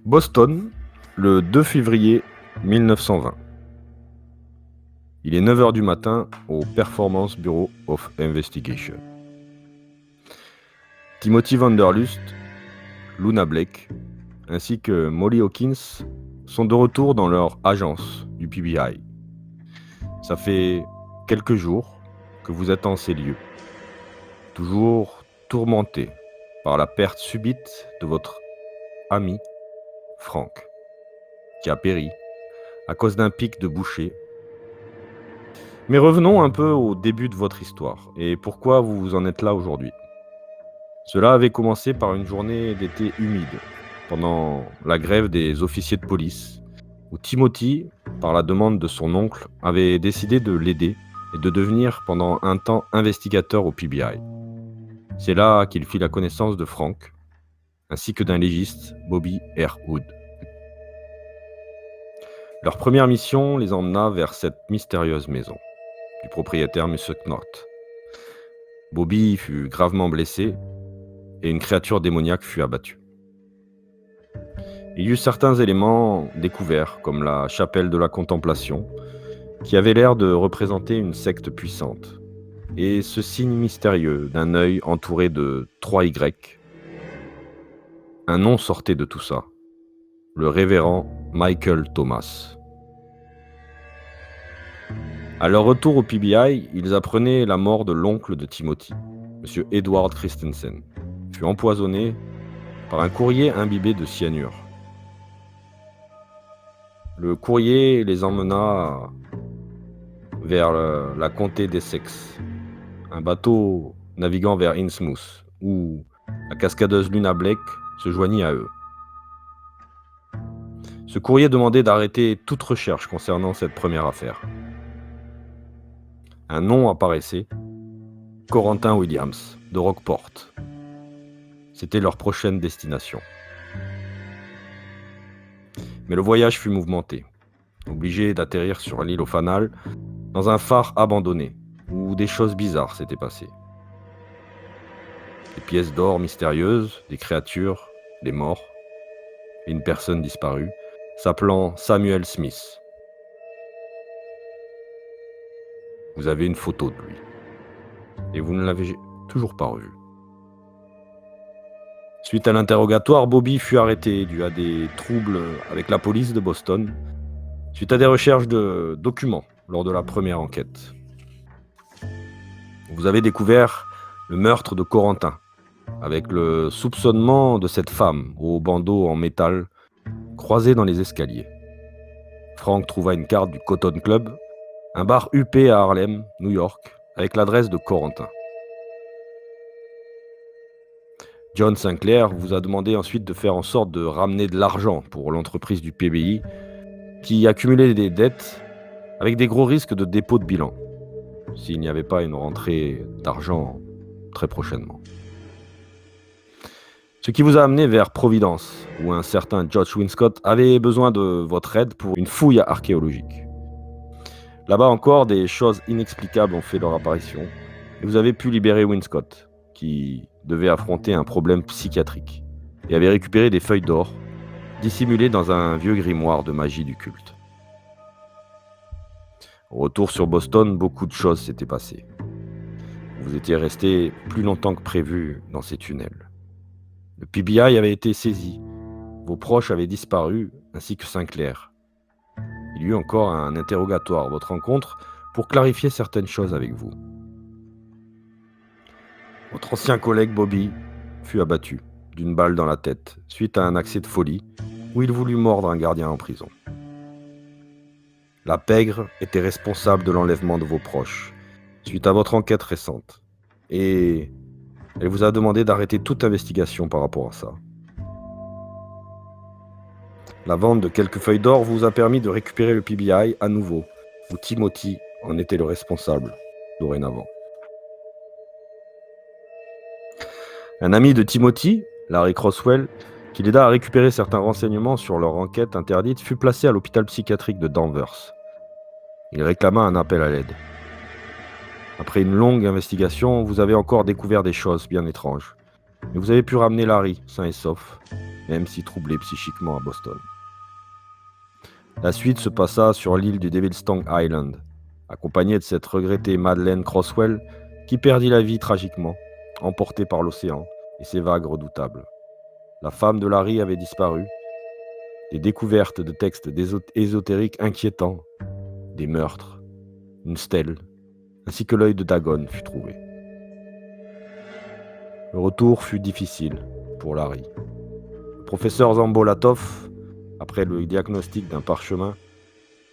Boston, le 2 février 1920. Il est 9 h du matin au Performance Bureau of Investigation. Timothy Vanderlust, Luna Blake, ainsi que Molly Hawkins sont de retour dans leur agence du PBI. Ça fait quelques jours que vous êtes en ces lieux, toujours tourmenté par la perte subite de votre ami Frank, qui a péri à cause d'un pic de boucher. Mais revenons un peu au début de votre histoire et pourquoi vous en êtes là aujourd'hui. Cela avait commencé par une journée d'été humide, pendant la grève des officiers de police, où Timothy, par la demande de son oncle, avait décidé de l'aider et de devenir pendant un temps investigateur au PBI. C'est là qu'il fit la connaissance de Frank, ainsi que d'un légiste, Bobby R. Hood. Leur première mission les emmena vers cette mystérieuse maison du propriétaire M. Knott. Bobby fut gravement blessé et une créature démoniaque fut abattue. Il y eut certains éléments découverts, comme la chapelle de la contemplation, qui avait l'air de représenter une secte puissante, et ce signe mystérieux d'un œil entouré de 3 Y. Un nom sortait de tout ça, le révérend Michael Thomas. À leur retour au PBI, ils apprenaient la mort de l'oncle de Timothy, M. Edward Christensen, fut empoisonné par un courrier imbibé de cyanure. Le courrier les emmena vers la comté d'Essex, un bateau naviguant vers Innsmouth, où la cascadeuse Luna Blake se joignit à eux. Ce courrier demandait d'arrêter toute recherche concernant cette première affaire. Un nom apparaissait, Corentin Williams, de Rockport. C'était leur prochaine destination. Mais le voyage fut mouvementé, obligé d'atterrir sur l'île au Fanal, dans un phare abandonné, où des choses bizarres s'étaient passées. Des pièces d'or mystérieuses, des créatures, des morts, et une personne disparue, s'appelant Samuel Smith. Vous avez une photo de lui, et vous ne l'avez toujours pas revu. Suite à l'interrogatoire, Bobby fut arrêté dû à des troubles avec la police de Boston, suite à des recherches de documents lors de la première enquête. Vous avez découvert le meurtre de Corentin, avec le soupçonnement de cette femme au bandeau en métal croisé dans les escaliers. Frank trouva une carte du Cotton Club, un bar huppé à Harlem, New York, avec l'adresse de Corentin. John Sinclair vous a demandé ensuite de faire en sorte de ramener de l'argent pour l'entreprise du PBI, qui accumulait des dettes avec des gros risques de dépôt de bilan, s'il n'y avait pas une rentrée d'argent très prochainement. Ce qui vous a amené vers Providence, où un certain George Winscott avait besoin de votre aide pour une fouille archéologique. Là-bas encore, des choses inexplicables ont fait leur apparition, et vous avez pu libérer Winscott, qui devait affronter un problème psychiatrique, et avait récupéré des feuilles d'or, dissimulées dans un vieux grimoire de magie du culte. Au retour sur Boston, beaucoup de choses s'étaient passées. Vous étiez resté plus longtemps que prévu dans ces tunnels. Le PBI avait été saisi, vos proches avaient disparu, ainsi que Sinclair. Il y eut encore un interrogatoire à votre rencontre pour clarifier certaines choses avec vous. Votre ancien collègue Bobby fut abattu d'une balle dans la tête suite à un accès de folie où il voulut mordre un gardien en prison. La pègre était responsable de l'enlèvement de vos proches suite à votre enquête récente et elle vous a demandé d'arrêter toute investigation par rapport à ça. La vente de quelques feuilles d'or vous a permis de récupérer le PBI à nouveau, où Timothy en était le responsable dorénavant. Un ami de Timothy, Larry Crosswell, qui l'aida à récupérer certains renseignements sur leur enquête interdite, fut placé à l'hôpital psychiatrique de Danvers. Il réclama un appel à l'aide. Après une longue investigation, vous avez encore découvert des choses bien étranges. Mais vous avez pu ramener Larry, sain et sauf, même si troublé psychiquement à Boston. La suite se passa sur l'île du Devil's Tongue Island, accompagné de cette regrettée Madeleine Crosswell qui perdit la vie tragiquement, emportée par l'océan et ses vagues redoutables. La femme de Larry avait disparu, des découvertes de textes ésotériques inquiétants, des meurtres, une stèle, ainsi que l'œil de Dagon fut trouvé. Le retour fut difficile pour Larry. Le professeur Zambolatov, après le diagnostic d'un parchemin,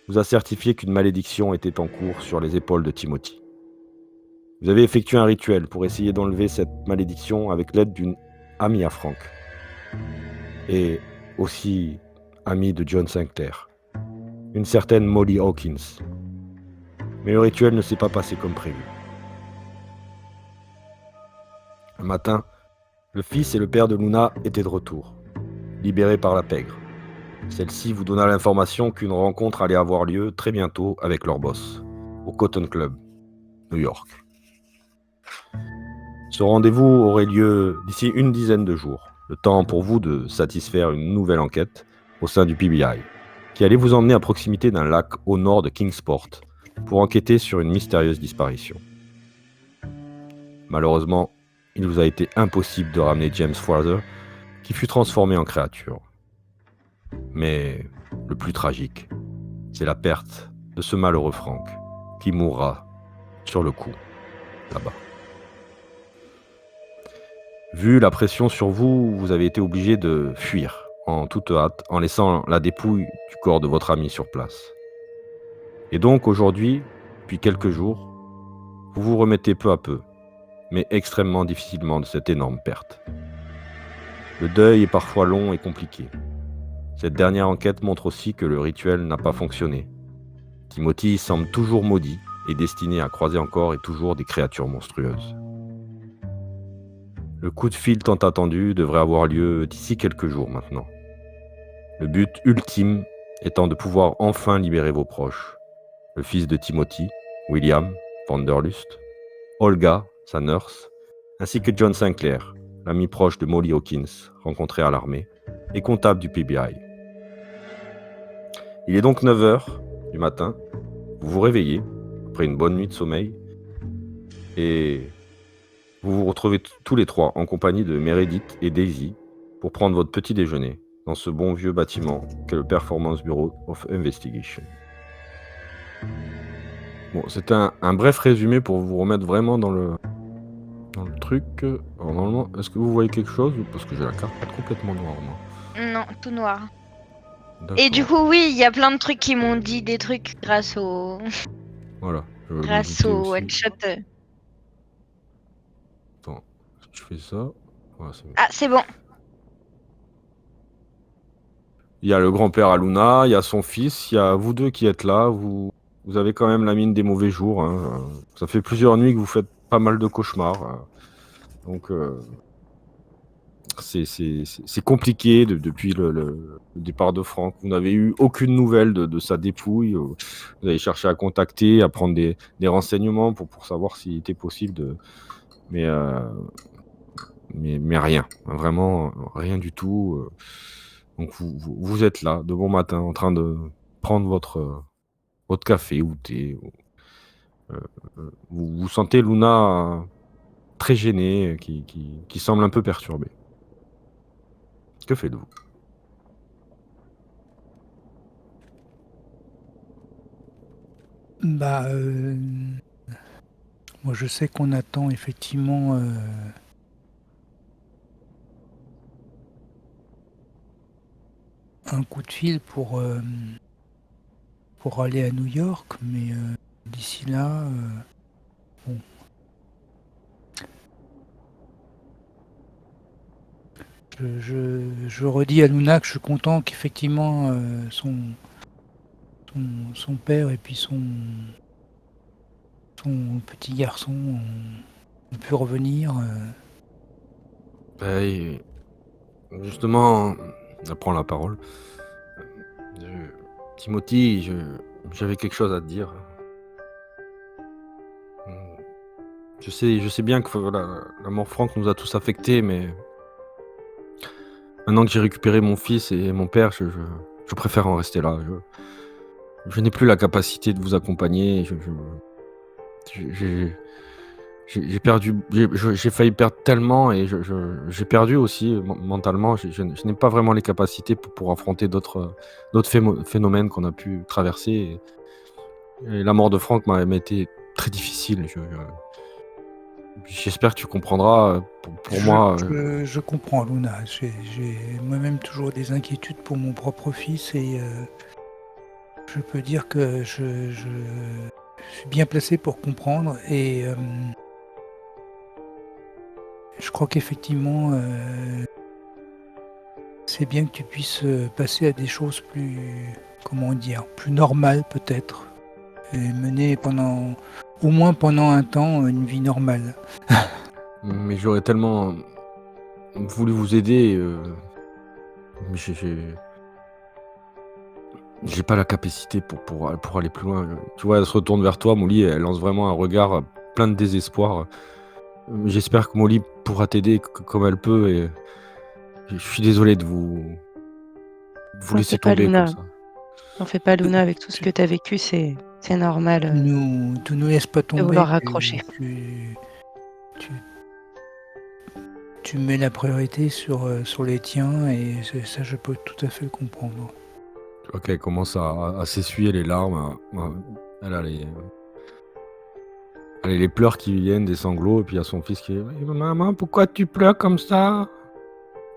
vous a certifié qu'une malédiction était en cours sur les épaules de Timothy. Vous avez effectué un rituel pour essayer d'enlever cette malédiction avec l'aide d'une amie à Frank, et aussi amie de John Sinclair, une certaine Molly Hawkins. Mais le rituel ne s'est pas passé comme prévu. Un matin, le fils et le père de Luna étaient de retour, libérés par la pègre. Celle-ci vous donna l'information qu'une rencontre allait avoir lieu très bientôt avec leur boss, au Cotton Club, New York. Ce rendez-vous aurait lieu d'ici une dizaine de jours, le temps pour vous de satisfaire une nouvelle enquête au sein du PBI, qui allait vous emmener à proximité d'un lac au nord de Kingsport pour enquêter sur une mystérieuse disparition. Malheureusement, il vous a été impossible de ramener James Fraser, qui fut transformé en créature. Mais le plus tragique, c'est la perte de ce malheureux Frank, qui mourra sur le coup, là-bas. Vu la pression sur vous, vous avez été obligé de fuir en toute hâte, en laissant la dépouille du corps de votre ami sur place. Et donc aujourd'hui, depuis quelques jours, vous vous remettez peu à peu, mais extrêmement difficilement de cette énorme perte. Le deuil est parfois long et compliqué. Cette dernière enquête montre aussi que le rituel n'a pas fonctionné. Timothy semble toujours maudit et destiné à croiser encore et toujours des créatures monstrueuses. Le coup de fil tant attendu devrait avoir lieu d'ici quelques jours maintenant. Le but ultime étant de pouvoir enfin libérer vos proches. Le fils de Timothy, William Vanderlust, Olga, sa nurse, ainsi que John Sinclair, l'ami proche de Molly Hawkins, rencontré à l'armée, et comptable du PBI. Il est donc 9h du matin, vous vous réveillez, après une bonne nuit de sommeil, et vous vous retrouvez tous les trois en compagnie de Meredith et Daisy pour prendre votre petit déjeuner dans ce bon vieux bâtiment qu'est le Performance Bureau of Investigation. Bon, c'est un bref résumé pour vous remettre vraiment dans le truc. Alors, normalement, est-ce que vous voyez quelque chose? Parce que j'ai la carte complètement noire, moi. Non, tout noir. D'accord. Et du coup, oui, il y a plein de trucs qui m'ont dit des trucs grâce au Voilà. grâce au one-shot. Attends, je fais ça. Voilà, c'est bon. Ah, c'est bon. Il y a le grand-père à Luna, il y a son fils, il y a vous deux qui êtes là. Vous avez quand même la mine des mauvais jours. Hein. Ça fait plusieurs nuits que vous faites pas mal de cauchemars. Donc, c'est compliqué depuis le départ de Frank. Vous n'avez eu aucune nouvelle de sa dépouille. Vous avez cherché à contacter, à prendre des renseignements pour savoir s'il était possible de... Mais rien. Vraiment, rien du tout. Donc, vous êtes là, de bon matin, en train de prendre votre café ou thé. Vous sentez Luna très gênée, qui semble un peu perturbée. Que faites-vous? Bah, moi je sais qu'on attend effectivement un coup de fil pour aller à New York, mais d'ici là, bon. Je redis à Luna que je suis content qu'effectivement son père et puis son petit garçon ont pu revenir. Et justement, elle prend la parole. Timothy, j'avais quelque chose à te dire. Je sais bien que la mort Frank nous a tous affectés, mais Maintenant que j'ai récupéré mon fils et mon père, je préfère en rester là. Je n'ai plus la capacité de vous accompagner. J'ai j'ai perdu, j'ai failli perdre tellement et j'ai perdu aussi mentalement. Je n'ai pas vraiment les capacités pour affronter d'autres phénomènes qu'on a pu traverser. Et la mort de Franck m'a été très difficile. J'espère que tu comprendras. Pour moi, Je comprends, Luna. J'ai moi-même toujours des inquiétudes pour mon propre fils et je peux dire que je suis bien placé pour comprendre et je crois qu'effectivement, c'est bien que tu puisses passer à des choses plus, comment dire, plus normales peut-être, et mener au moins pendant un temps, une vie normale. mais j'aurais tellement voulu vous aider. Mais j'ai pas la capacité pour aller plus loin. Tu vois, elle se retourne vers toi, Molly, et elle lance vraiment un regard plein de désespoir. J'espère que Molly pourra t'aider comme elle peut, et je suis désolé de vous T'en laisser fais pas, tomber comme Luna. ça. T'en fais pas, Luna, avec tout ce que t'as vécu, c'est normal Tu nous laisses pas de tomber. vouloir raccrocher. Tu, tu mets la priorité sur les tiens et ça, je peux tout à fait le comprendre. Ok, elle commence à s'essuyer les larmes. Elle a les pleurs qui viennent, des sanglots, et puis il y a son fils qui dit Maman, pourquoi tu pleures comme ça?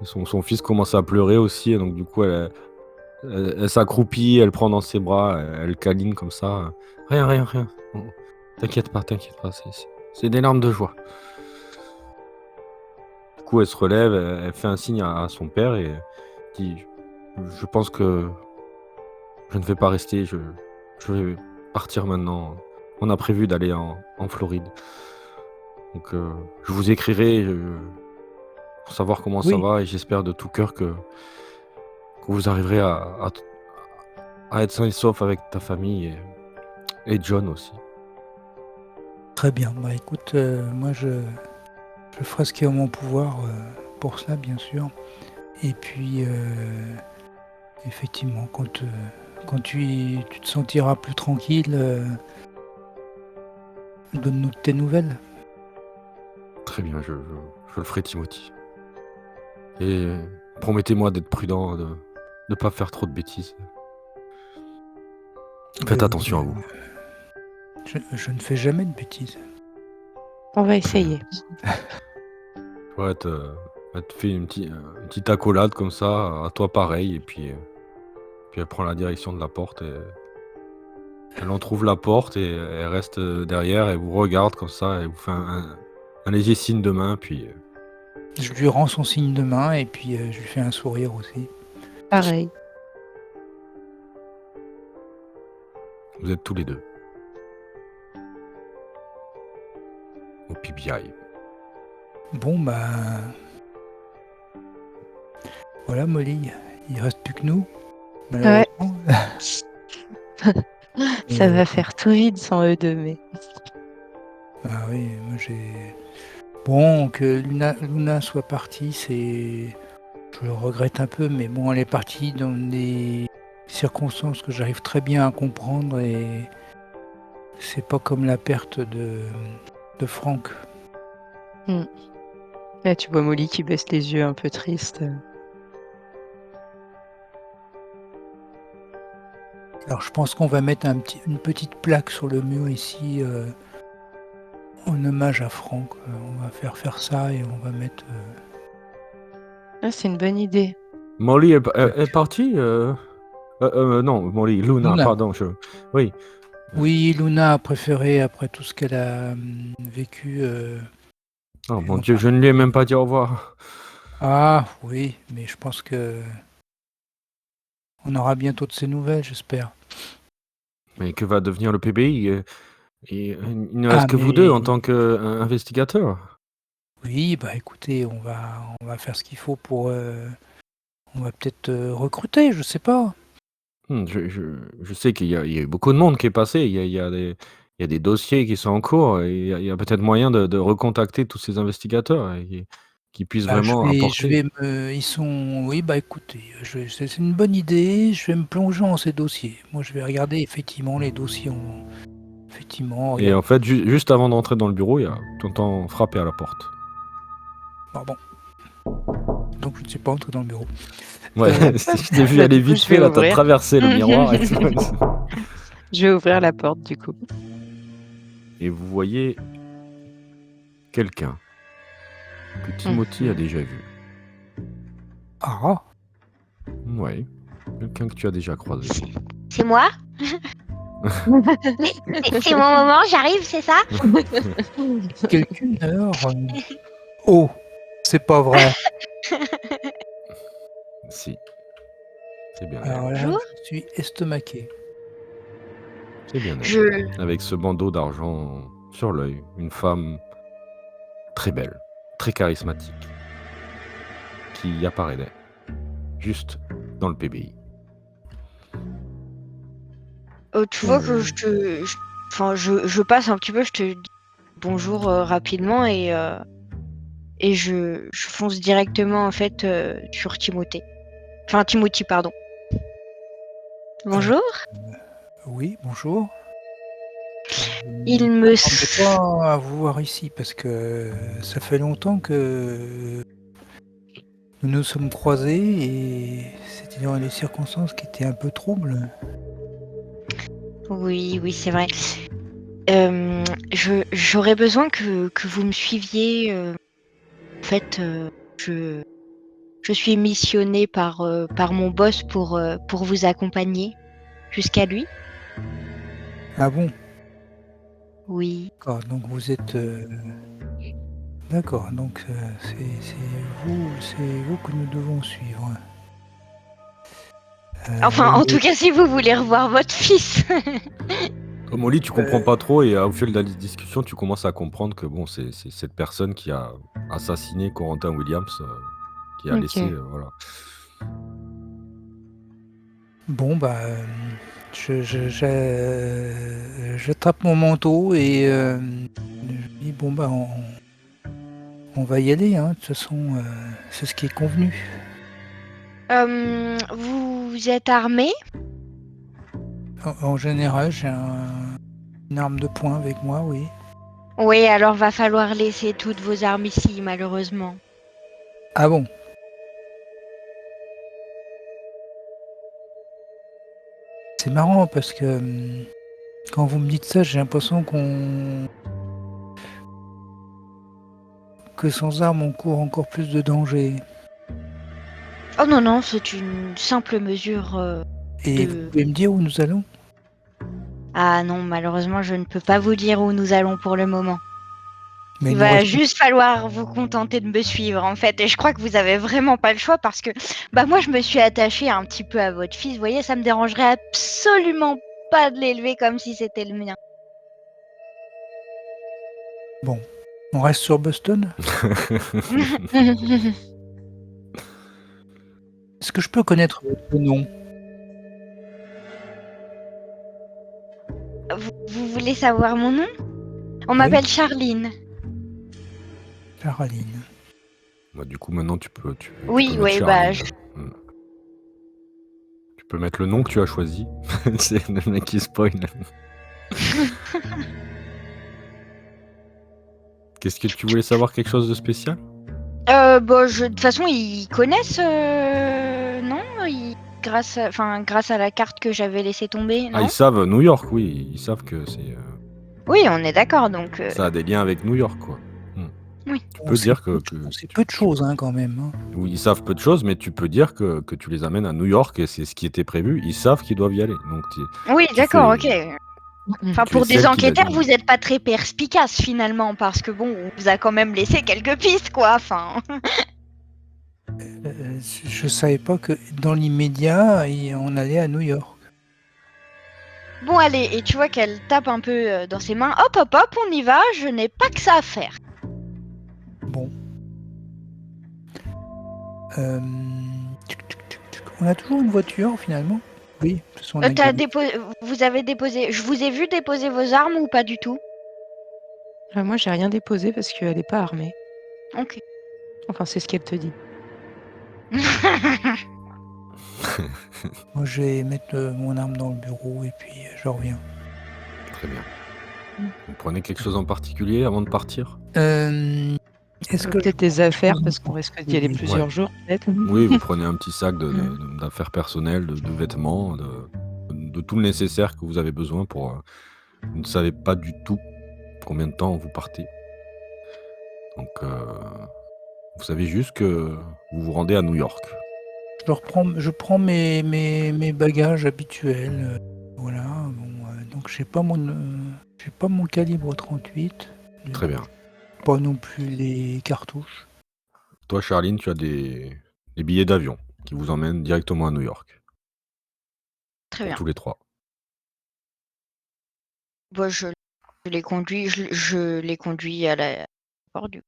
Et son fils commence à pleurer aussi, et donc du coup, elle s'accroupit, elle prend dans ses bras, elle câline comme ça. Rien, rien, rien. Oh, t'inquiète pas, c'est des larmes de joie. Du coup, elle se relève, elle fait un signe à son père et dit Je pense que je ne vais pas rester, je vais partir maintenant. On a prévu d'aller en Floride. Donc, je vous écrirai pour savoir comment ça Oui, va, et j'espère de tout cœur que vous arriverez à être sain et sauf avec ta famille et John aussi. très bien. Bah écoute, moi je ferai ce qui est en mon pouvoir pour ça, bien sûr. Et puis, effectivement, quand tu te sentiras plus tranquille, donne-nous de tes nouvelles. Très bien, je le ferai, Timothy. Et promettez-moi d'être prudent, de ne pas faire trop de bêtises. Faites attention à vous. Je ne fais jamais de bêtises. On va essayer. Ouais, elle te fait une petite accolade comme ça, à toi pareil, et puis elle prend la direction de la porte, et elle entrouvre la porte, et elle reste derrière, et vous regarde comme ça, et vous fait un léger signe de main, puis Je lui rends son signe de main et puis je lui fais un sourire aussi. Pareil. vous êtes tous les deux au PBI. Bon, bah. Voilà, Molly, il reste plus que nous. Malheureusement. Ça va faire tout vide sans eux deux, mais Ah oui, moi j'ai. Bon, que Luna soit partie, c'est. Je le regrette un peu, mais bon, elle est partie dans des circonstances que j'arrive très bien à comprendre et c'est pas comme la perte de Franck. là tu vois Molly qui baisse les yeux un peu triste. Alors je pense qu'on va mettre une petite plaque sur le mur ici en hommage à Franck. On va faire ça et on va mettre. Ah, c'est une bonne idée. Molly est partie non, Molly, Luna, Luna. pardon. Oui. Oui, Luna a préféré, après tout ce qu'elle a vécu. Oh mon Dieu, je ne lui ai même pas dit au revoir. Ah oui, mais je pense que on aura bientôt de ses nouvelles, j'espère. Mais que va devenir le PBI? Il ne reste que vous deux en tant qu'investigateur. Oui, bah écoutez, on va faire ce qu'il faut pour. On va peut-être recruter, je sais pas. Je sais qu'il y a eu beaucoup de monde qui est passé. Il y a des dossiers qui sont en cours. Et il y a peut-être moyen de recontacter tous ces investigateurs. qui puisse Bah, vraiment je vais apporter. ils sont oui, bah, écoutez, c'est une bonne idée, je vais me plonger dans ces dossiers. Moi, je vais regarder effectivement les dossiers effectivement, Et regarder. en fait, juste avant d'entrer dans le bureau, tu entends frapper à la porte. Bon, donc je ne suis pas entré dans le bureau. Ouais, Euh, je t'ai vu Bah, aller du coup, vite je fait, vais là, t'as ouvrir. traversé le miroir et tout. Je vais ouvrir la porte, du coup. Et vous voyez quelqu'un que Timothy a déjà vu. Ah! Ouais, quelqu'un que tu as déjà croisé. C'est moi? C'est mon moment, j'arrive, c'est ça? Quelqu'une alors? Oh! C'est pas vrai! Si, c'est bien elle. Alors là, Bonjour. je suis estomaqué. C'est bien elle. Je... Avec ce bandeau d'argent sur l'œil, une femme très belle, très charismatique, qui apparaît d'elle, juste dans le PBI. tu vois que enfin, je passe un petit peu, je te dis bonjour rapidement et je fonce directement en fait sur Timothée. Enfin, Timothy, pardon. Bonjour. Oui, bonjour. Il Je me... m'attendais pas à vous voir ici parce que ça fait longtemps que nous nous sommes croisés et c'était dans des circonstances qui étaient un peu troubles. Oui, oui, c'est vrai. J'aurais besoin que vous me suiviez. En fait, je suis missionnée par mon boss pour vous accompagner jusqu'à lui. Ah bon? Oui. D'accord, donc vous êtes... D'accord, donc c'est vous que nous devons suivre. Enfin, en Et- tout cas, si vous voulez revoir votre fils. Molly, tu comprends pas trop et au fil de la discussion, tu commences à comprendre que bon, c'est cette personne qui a assassiné Corentin Williams, qui a Ok. laissé, voilà. Bon, bah, j'attrape mon manteau et je dis, bon, bah, on va y aller, hein. De toute façon, c'est ce qui est convenu. Vous êtes armé? En général, j'ai une arme de poing avec moi, oui. Oui, alors va falloir laisser toutes vos armes ici, malheureusement. Ah bon? C'est marrant parce que quand vous me dites ça, j'ai l'impression que sans arme, on court encore plus de danger. Oh non, non, c'est une simple mesure Et vous de... pouvez me dire où nous allons? Ah non, malheureusement, je ne peux pas vous dire où nous allons pour le moment. Mais Il nous va restons. juste falloir vous contenter de me suivre en fait. Et je crois que vous avez vraiment pas le choix parce que bah moi je me suis attachée un petit peu à votre fils. Vous voyez, ça me dérangerait absolument pas de l'élever comme si c'était le mien. Bon, on reste sur Boston? Est-ce que je peux connaître votre nom? Vous voulez savoir mon nom? On Oui. m'appelle Charline. Caroline. Bah, du coup, maintenant, tu peux Oui, mettre oui, bah Charline. Tu peux mettre le nom que tu as choisi. C'est le mec qui spoil. Qu'est-ce que tu voulais savoir, quelque chose de spécial? de toute façon ils connaissent, non? Grâce à la carte que j'avais laissé tomber, Ah, non? ils savent New York, oui. Ils savent que Oui, on est d'accord donc. ça a des liens avec New York, quoi. Oui. Tu peux dire que C'est peu de choses, hein, quand même. Hein. oui, ils savent peu de choses, mais tu peux dire que tu les amènes à New York et c'est ce qui était prévu. Ils savent qu'ils doivent y aller. Donc, Oui, tu d'accord, fais- ok. Enfin, tu es pour des celle qui l'a enquêteurs, dit. vous n'êtes pas très perspicace finalement, parce que bon, on vous a quand même laissé quelques pistes, quoi. Enfin, Je savais pas que dans l'immédiat, on allait à New York. bon, allez, et tu vois qu'elle tape un peu dans ses mains. Hop, hop, hop, on y va. Je n'ai pas que ça à faire. Bon. On a toujours une voiture finalement? Oui, de toute façon, on a gagné. Vous avez déposé. Je vous ai vu déposer vos armes ou pas du tout? Moi, j'ai rien déposé parce qu'elle n'est pas armée. Ok. Enfin, c'est ce qu'elle te dit. Moi, je vais mettre mon arme dans le bureau et puis je reviens. Très bien. Mm. Vous prenez quelque chose en particulier avant de partir? Est-ce que Peut-être des affaires, parce qu'on risque d'y aller Ouais. plusieurs jours, peut-être. Oui, vous prenez un petit sac Mm. d'affaires personnelles, de vêtements, de tout le nécessaire que vous avez besoin pour. Vous ne savez pas du tout combien de temps vous partez. Donc, vous savez juste que vous vous rendez à New York. je prends mes bagages habituels. Voilà. Bon, donc j'ai pas mon calibre 38. Très bien. Pas non plus les cartouches. Toi, Charline, tu as des billets d'avion qui vous emmènent directement à New York. Très Pour bien. tous les 3. Moi, je les conduis, je les conduis à l'aéroport du coup.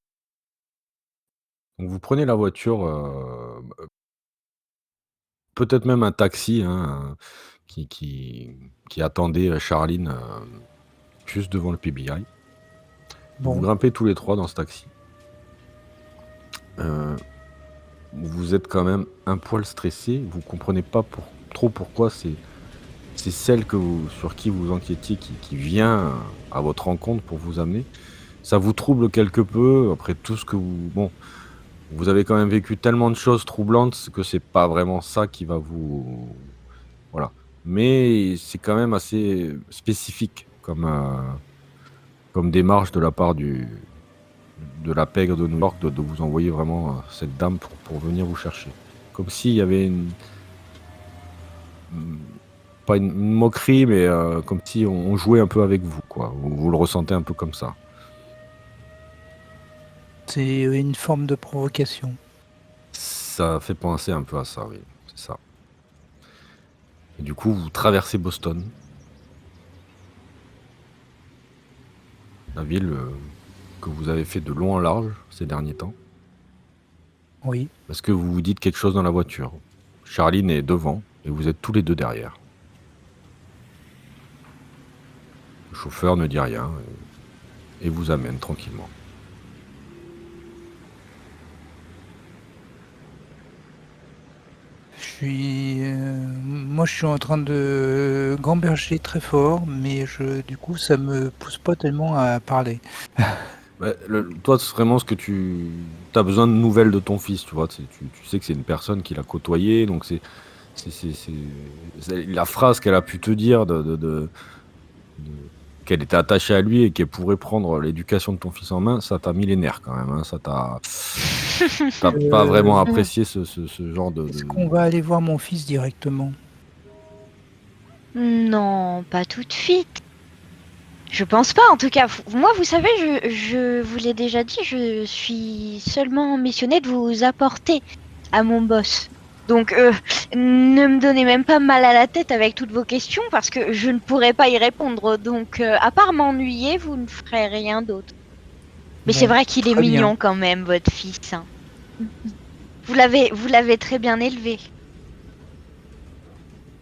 Donc vous prenez la voiture, peut-être même un taxi, hein, qui attendait, Charline, juste devant le PBI. Vous Bon, grimpez tous les 3 dans ce taxi. Vous êtes quand même un poil stressés, vous comprenez pas trop pourquoi c'est celle sur qui vous enquêtiez qui vient à votre rencontre pour vous amener. Ça vous trouble quelque peu après tout ce que vous avez quand même vécu tellement de choses troublantes que c'est pas vraiment ça qui va vous voilà. Mais c'est quand même assez spécifique comme démarche de la part de la pègre de New York de vous envoyer vraiment, cette dame pour venir vous chercher. Comme s'il y avait mmh, pas une moquerie, mais comme si on jouait un peu avec vous, quoi. Vous le ressentez un peu comme ça. c'est une forme de provocation. Ça fait penser un peu à ça, oui, c'est ça. Et du coup, vous traversez Boston, la ville, que vous avez fait de long en large ces derniers temps. Oui. Est-ce que vous vous dites quelque chose dans la voiture? Charline est devant et vous êtes tous les 2 derrière. Le chauffeur ne dit rien et vous amène tranquillement. Moi, je suis en train de gamberger très fort, mais du coup, ça me pousse pas tellement à parler. Bah, toi, c'est vraiment ce que tu as besoin de nouvelles de ton fils, tu vois? Tu sais que c'est une personne qu'il a côtoyée, donc c'est la phrase qu'elle a pu te dire de qu'elle était attachée à lui et qu'elle pourrait prendre l'éducation de ton fils en main, ça t'a mis les nerfs quand même, hein. Tu pas vraiment Euh, apprécié ce genre Est-ce qu'on va aller voir mon fils directement? Non, pas tout de suite. Je pense pas, en tout cas. Moi, vous savez, je vous l'ai déjà dit, je suis seulement missionnée de vous apporter à mon boss. Donc, ne me donnez même pas mal à la tête avec toutes vos questions parce que je ne pourrai pas y répondre. Donc, à part m'ennuyer, vous ne ferez rien d'autre. Mais c'est Bon, vrai qu'il est très bien. mignon quand même, votre fils, hein. Vous l'avez très bien élevé.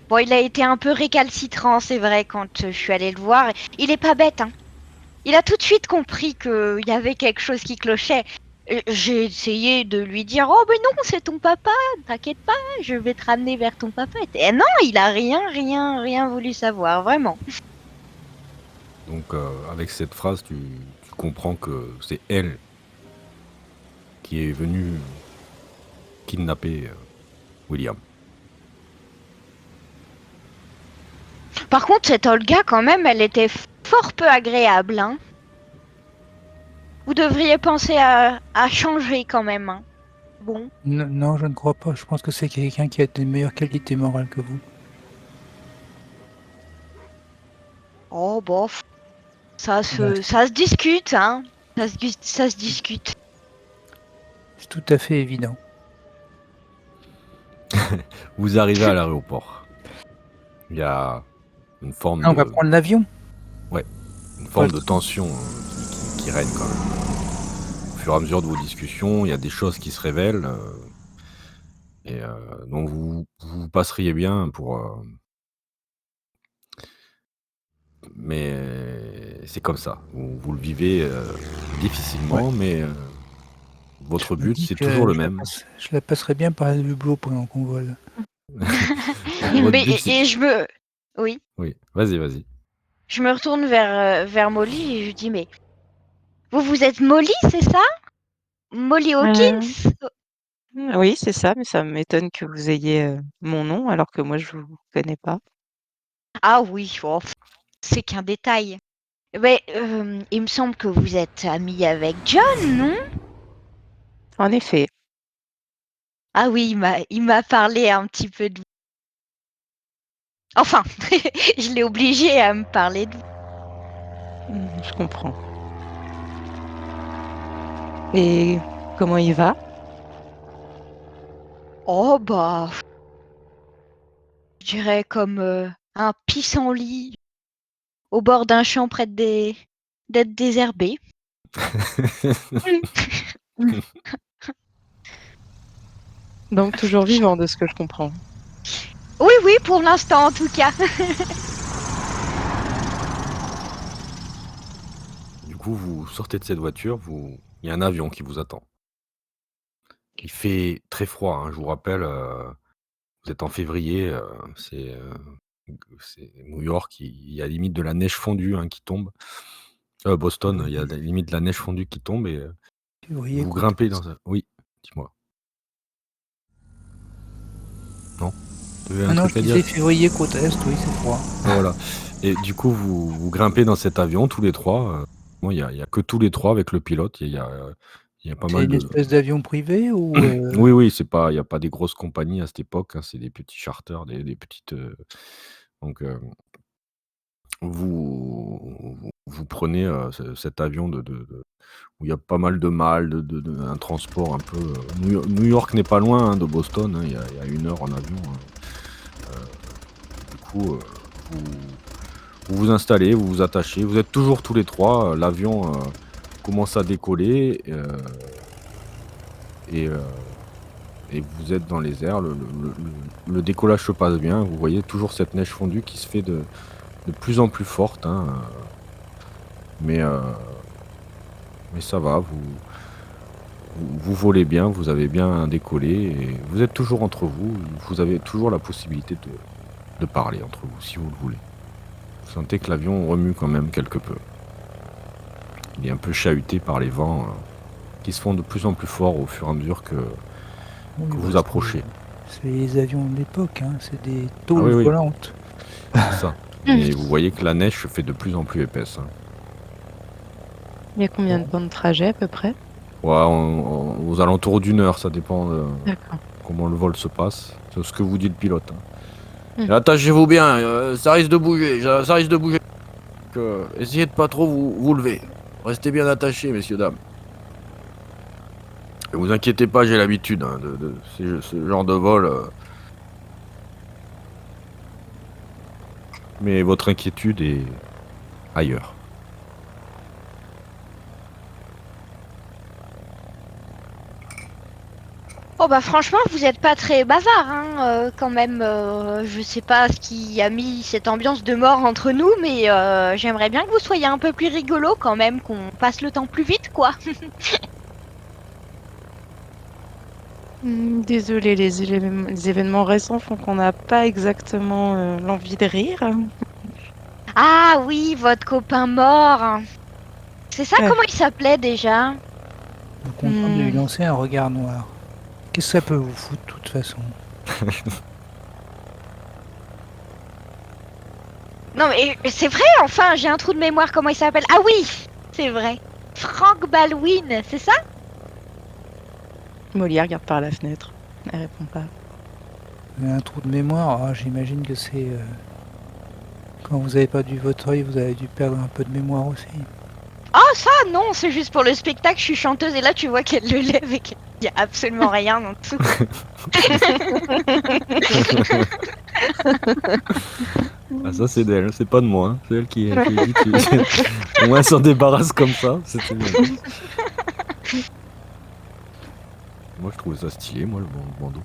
Bon, il a été un peu récalcitrant, c'est vrai, quand je suis allée le voir. Il est pas bête, hein. Il a tout de suite compris qu'il y avait quelque chose qui clochait. J'ai essayé de lui dire: «Oh, mais non, c'est ton papa, t'inquiète pas, je vais te ramener vers ton papa.» Et non, il a rien voulu savoir, vraiment. donc avec cette phrase, tu comprends que c'est elle qui est venue kidnapper, William. Par contre, cette Olga, quand même, elle était fort peu agréable, hein. Vous devriez penser à changer quand même, hein. Bon. Non, je ne crois pas. Je pense que c'est quelqu'un qui a des meilleures qualités morales que vous. Oh, bof. Ça Bah, ça se discute, hein. Ça se discute. c'est tout à fait évident. Vous arrivez à l'aéroport. Il y a une forme Ah, on va de prendre l'avion. ouais, une forme de tension, qui règne quand même. Au fur et à mesure de vos discussions, il y a des choses qui se révèlent, et donc vous passeriez bien pour, mais c'est comme ça. Vous le vivez, Ouais. difficilement, mais Votre Je me but, dis c'est que toujours le même. je la passerai bien par le hublot pendant qu'on vole. Votre Mais but, c'est... et je me oui, Oui, vas-y. je me retourne vers Molly et je dis: «Mais vous êtes Molly, c'est ça? Molly Euh, Hawkins?» oui, c'est ça, mais ça m'étonne que vous ayez mon nom alors que moi je vous connais pas. Ah oui, oh, c'est qu'un détail. Mais, il me semble que vous êtes amie avec John, non? En effet, Ah oui, il m'a parlé un petit peu de vous. Enfin, je l'ai obligé à me parler de vous. je comprends. Et comment il va? Oh bah, je dirais comme, un pissenlit au bord d'un champ près d'être désherbé. Donc toujours vivant de ce que je comprends. Oui, oui, pour l'instant en tout cas. Du coup, vous sortez de cette voiture, il y a un avion qui vous attend. Il fait très froid, hein, je vous rappelle, vous êtes en février, c'est New York, il y a limite de la neige fondue, hein, qui tombe. Boston, il y a limite de la neige fondue qui tombe et Février, vous côte grimpez est. dans un... Oui, dis-moi. Non? Tu avais Ah un non, truc je à dire? disais février, côte est, oui, c'est froid. Voilà. Et du coup, vous grimpez dans cet avion tous les 3. Bon, il y a que tous les 3 avec le pilote. Il y a pas C'est mal une de... espèce d'avion privé ou Oui, il y a pas des grosses compagnies à cette époque, hein, c'est des petits charters, des petites... donc, vous prenez cet avion où il y a pas mal de malles, un transport un peu... New York n'est pas loin, hein, de Boston, hein, il y a 1 heure en avion. Du coup, vous vous installez, vous vous attachez, vous êtes toujours tous les 3. L'avion commence à décoller et, et vous êtes dans les airs. Le décollage se passe bien. Vous voyez toujours cette neige fondue qui se fait de plus en plus forte, hein, mais, mais ça va, vous volez bien, vous avez bien décollé et vous êtes toujours entre vous. Vous avez toujours la possibilité de parler entre vous si vous le voulez. Vous sentez que l'avion remue quand même quelque peu. Il est un peu chahuté par les vents qui se font de plus en plus forts au fur et à mesure que Oui, vous bah, approchez. c'est les avions de l'époque, hein, c'est des Ah tôles oui, volantes. c'est ça. Et vous voyez que la neige se fait de plus en plus épaisse, hein. Il y a combien de temps de trajet à peu près? Ouais, aux alentours d'1 heure, ça dépend de D'accord. comment le vol se passe. C'est ce que vous dit le pilote, hein. Mm. Et attachez-vous bien, ça risque de bouger, ça risque de bouger. Donc, essayez de pas trop vous lever. Restez bien attachés, messieurs, dames. Et vous inquiétez pas, j'ai l'habitude, hein, de ce genre de vol. Mais votre inquiétude est ailleurs. Oh bah franchement, vous êtes pas très bavard, hein, quand même. Je sais pas ce qui a mis cette ambiance de mort entre nous, mais j'aimerais bien que vous soyez un peu plus rigolo quand même, qu'on passe le temps plus vite, quoi. Désolée, les événements récents font qu'on n'a pas exactement l'envie de rire. Ah oui, votre copain mort. C'est ça, Ouais. comment il s'appelait déjà? Je suis content de lui lancer un regard noir. Qu'est-ce que ça peut vous foutre de toute façon? Non mais c'est vrai, enfin, j'ai un trou de mémoire, comment il s'appelle? Ah oui, c'est vrai. Frank Baldwin, c'est ça? Molly regarde par la fenêtre. Elle répond pas. Vous avez un trou de mémoire, ah, j'imagine que c'est... quand vous avez perdu votre œil, vous avez dû perdre un peu de mémoire aussi. Oh ça, non, c'est juste pour le spectacle, je suis chanteuse et là tu vois qu'elle le lève et qu'il y a absolument rien en dessous. Ah, ça, c'est d'elle, c'est pas de moi, hein. C'est elle qui dit au moins elle s'en débarrasse comme ça. C'était bien. Moi, je trouvais ça stylé, moi, le bandeau.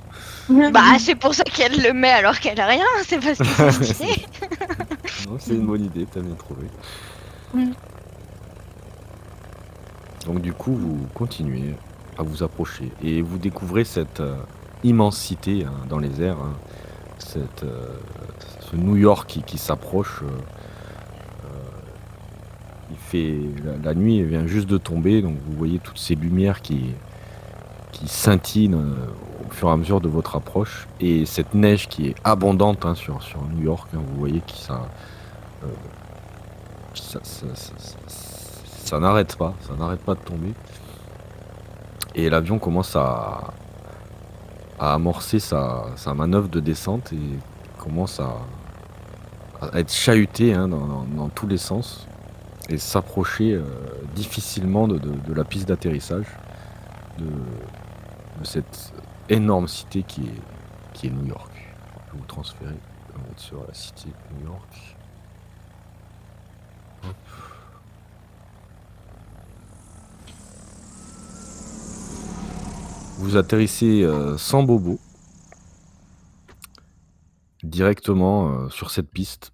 Bah c'est pour ça qu'elle le met alors qu'elle a rien, c'est parce que c'est stylé. Non, c'est une bonne idée, t'as bien trouvé. Mm. Donc du coup, vous continuez à vous approcher. Et vous découvrez cette immensité dans les airs, ce New York qui s'approche. La nuit vient juste de tomber, donc vous voyez toutes ces lumières qui scintillent au fur et à mesure de votre approche. Et cette neige qui est abondante sur New York, vous voyez que euh, ça n'arrête pas, de tomber. Et l'avion commence à amorcer sa manœuvre de descente et commence à être chahuté dans tous les sens et s'approcher difficilement de la piste d'atterrissage de cette énorme cité qui est New York. Je vais vous transférer sur la cité de New York. Hop. Vous atterrissez sans bobo directement sur cette piste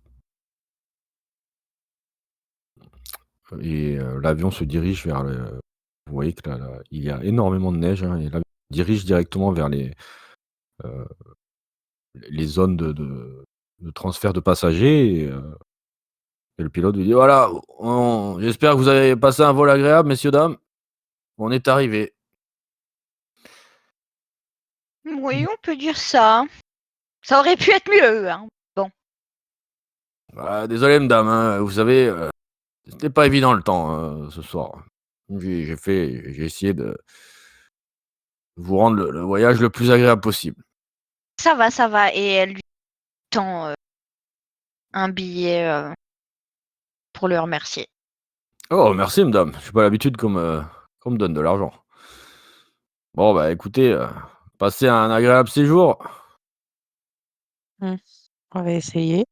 et l'avion se dirige vers vous voyez que il y a énormément de neige et l'avion se dirige directement vers les zones de transfert de passagers et le pilote lui dit: «Voilà, j'espère que vous avez passé un vol agréable, messieurs, dames. On est arrivés». Oui, on peut dire ça. Ça aurait pu être mieux, hein. Bon. «Ah, désolé, mesdames, vous savez, c'était pas évident le temps ce soir. J'ai essayé de vous rendre le voyage le plus agréable possible». Ça va. Et elle lui tend un billet pour le remercier. «Oh merci, madame, j'ai pas l'habitude qu'on me donne de l'argent. Bon, bah, écoutez, passez un agréable séjour. Mmh. On va essayer.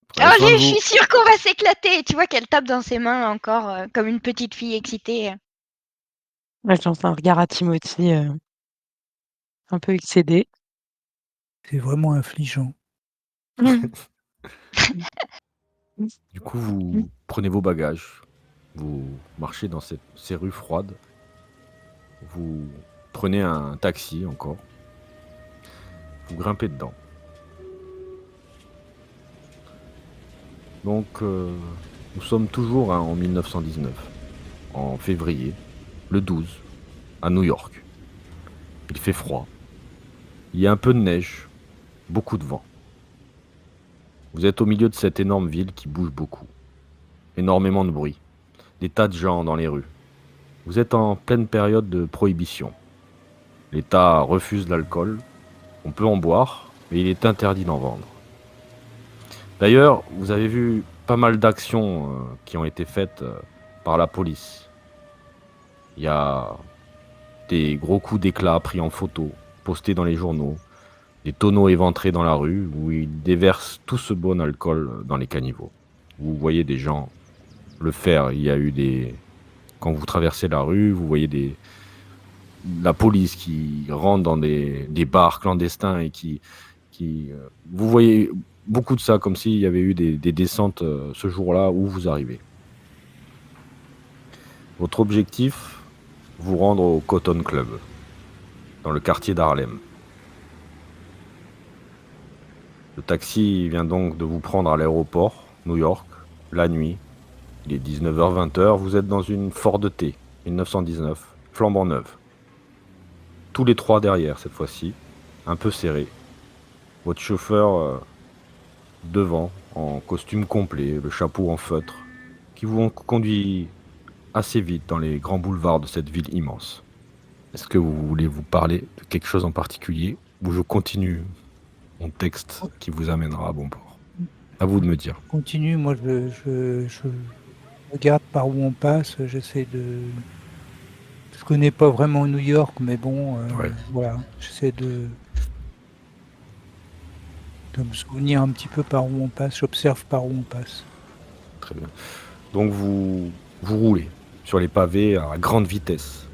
Prenez soin de Je vous». suis sûre qu'on va s'éclater. Tu vois qu'elle tape dans ses mains encore comme une petite fille excitée. Là, je lance un regard à Timothy, un peu excédé. C'est vraiment affligeant. Mmh. Du coup, vous prenez vos bagages, vous marchez dans ces rues froides, vous prenez un taxi encore, vous grimpez dedans. Donc, nous sommes toujours en 1919, en février, le 12, à New York. Il fait froid, il y a un peu de neige, beaucoup de vent. Vous êtes au milieu de cette énorme ville qui bouge beaucoup, énormément de bruit, des tas de gens dans les rues. Vous êtes en pleine période de prohibition. L'État refuse l'alcool, on peut en boire, mais il est interdit d'en vendre. D'ailleurs, vous avez vu pas mal d'actions qui ont été faites par la police. Il y a des gros coups d'éclat pris en photo, postés dans les journaux, des tonneaux éventrés dans la rue où ils déversent tout ce bon alcool dans les caniveaux. Vous voyez des gens le faire. Il y a eu quand vous traversez la rue, vous voyez la police qui rentre dans des bars clandestins et vous voyez beaucoup de ça, comme s'il y avait eu des descentes ce jour-là où vous arrivez. Votre objectif, vous rendre au Cotton Club, dans le quartier d'Harlem. Le taxi vient donc de vous prendre à l'aéroport, New York, la nuit. Il est 19h-20h, vous êtes dans une Ford T, 1919, flambant neuve. Tous les trois derrière cette fois-ci, un peu serrés. Votre chauffeur devant, en costume complet, le chapeau en feutre, qui vous conduit assez vite dans les grands boulevards de cette ville immense. Est-ce que vous voulez vous parler de quelque chose en particulier ou je continue mon texte qui vous amènera à bon port? À vous de me dire. Continue, moi je regarde par où on passe, j'essaie de... Je connais pas vraiment New York, mais bon, Ouais. voilà, j'essaie de me souvenir un petit peu par où on passe, j'observe par où on passe. Très bien. Donc vous roulez sur les pavés à grande vitesse.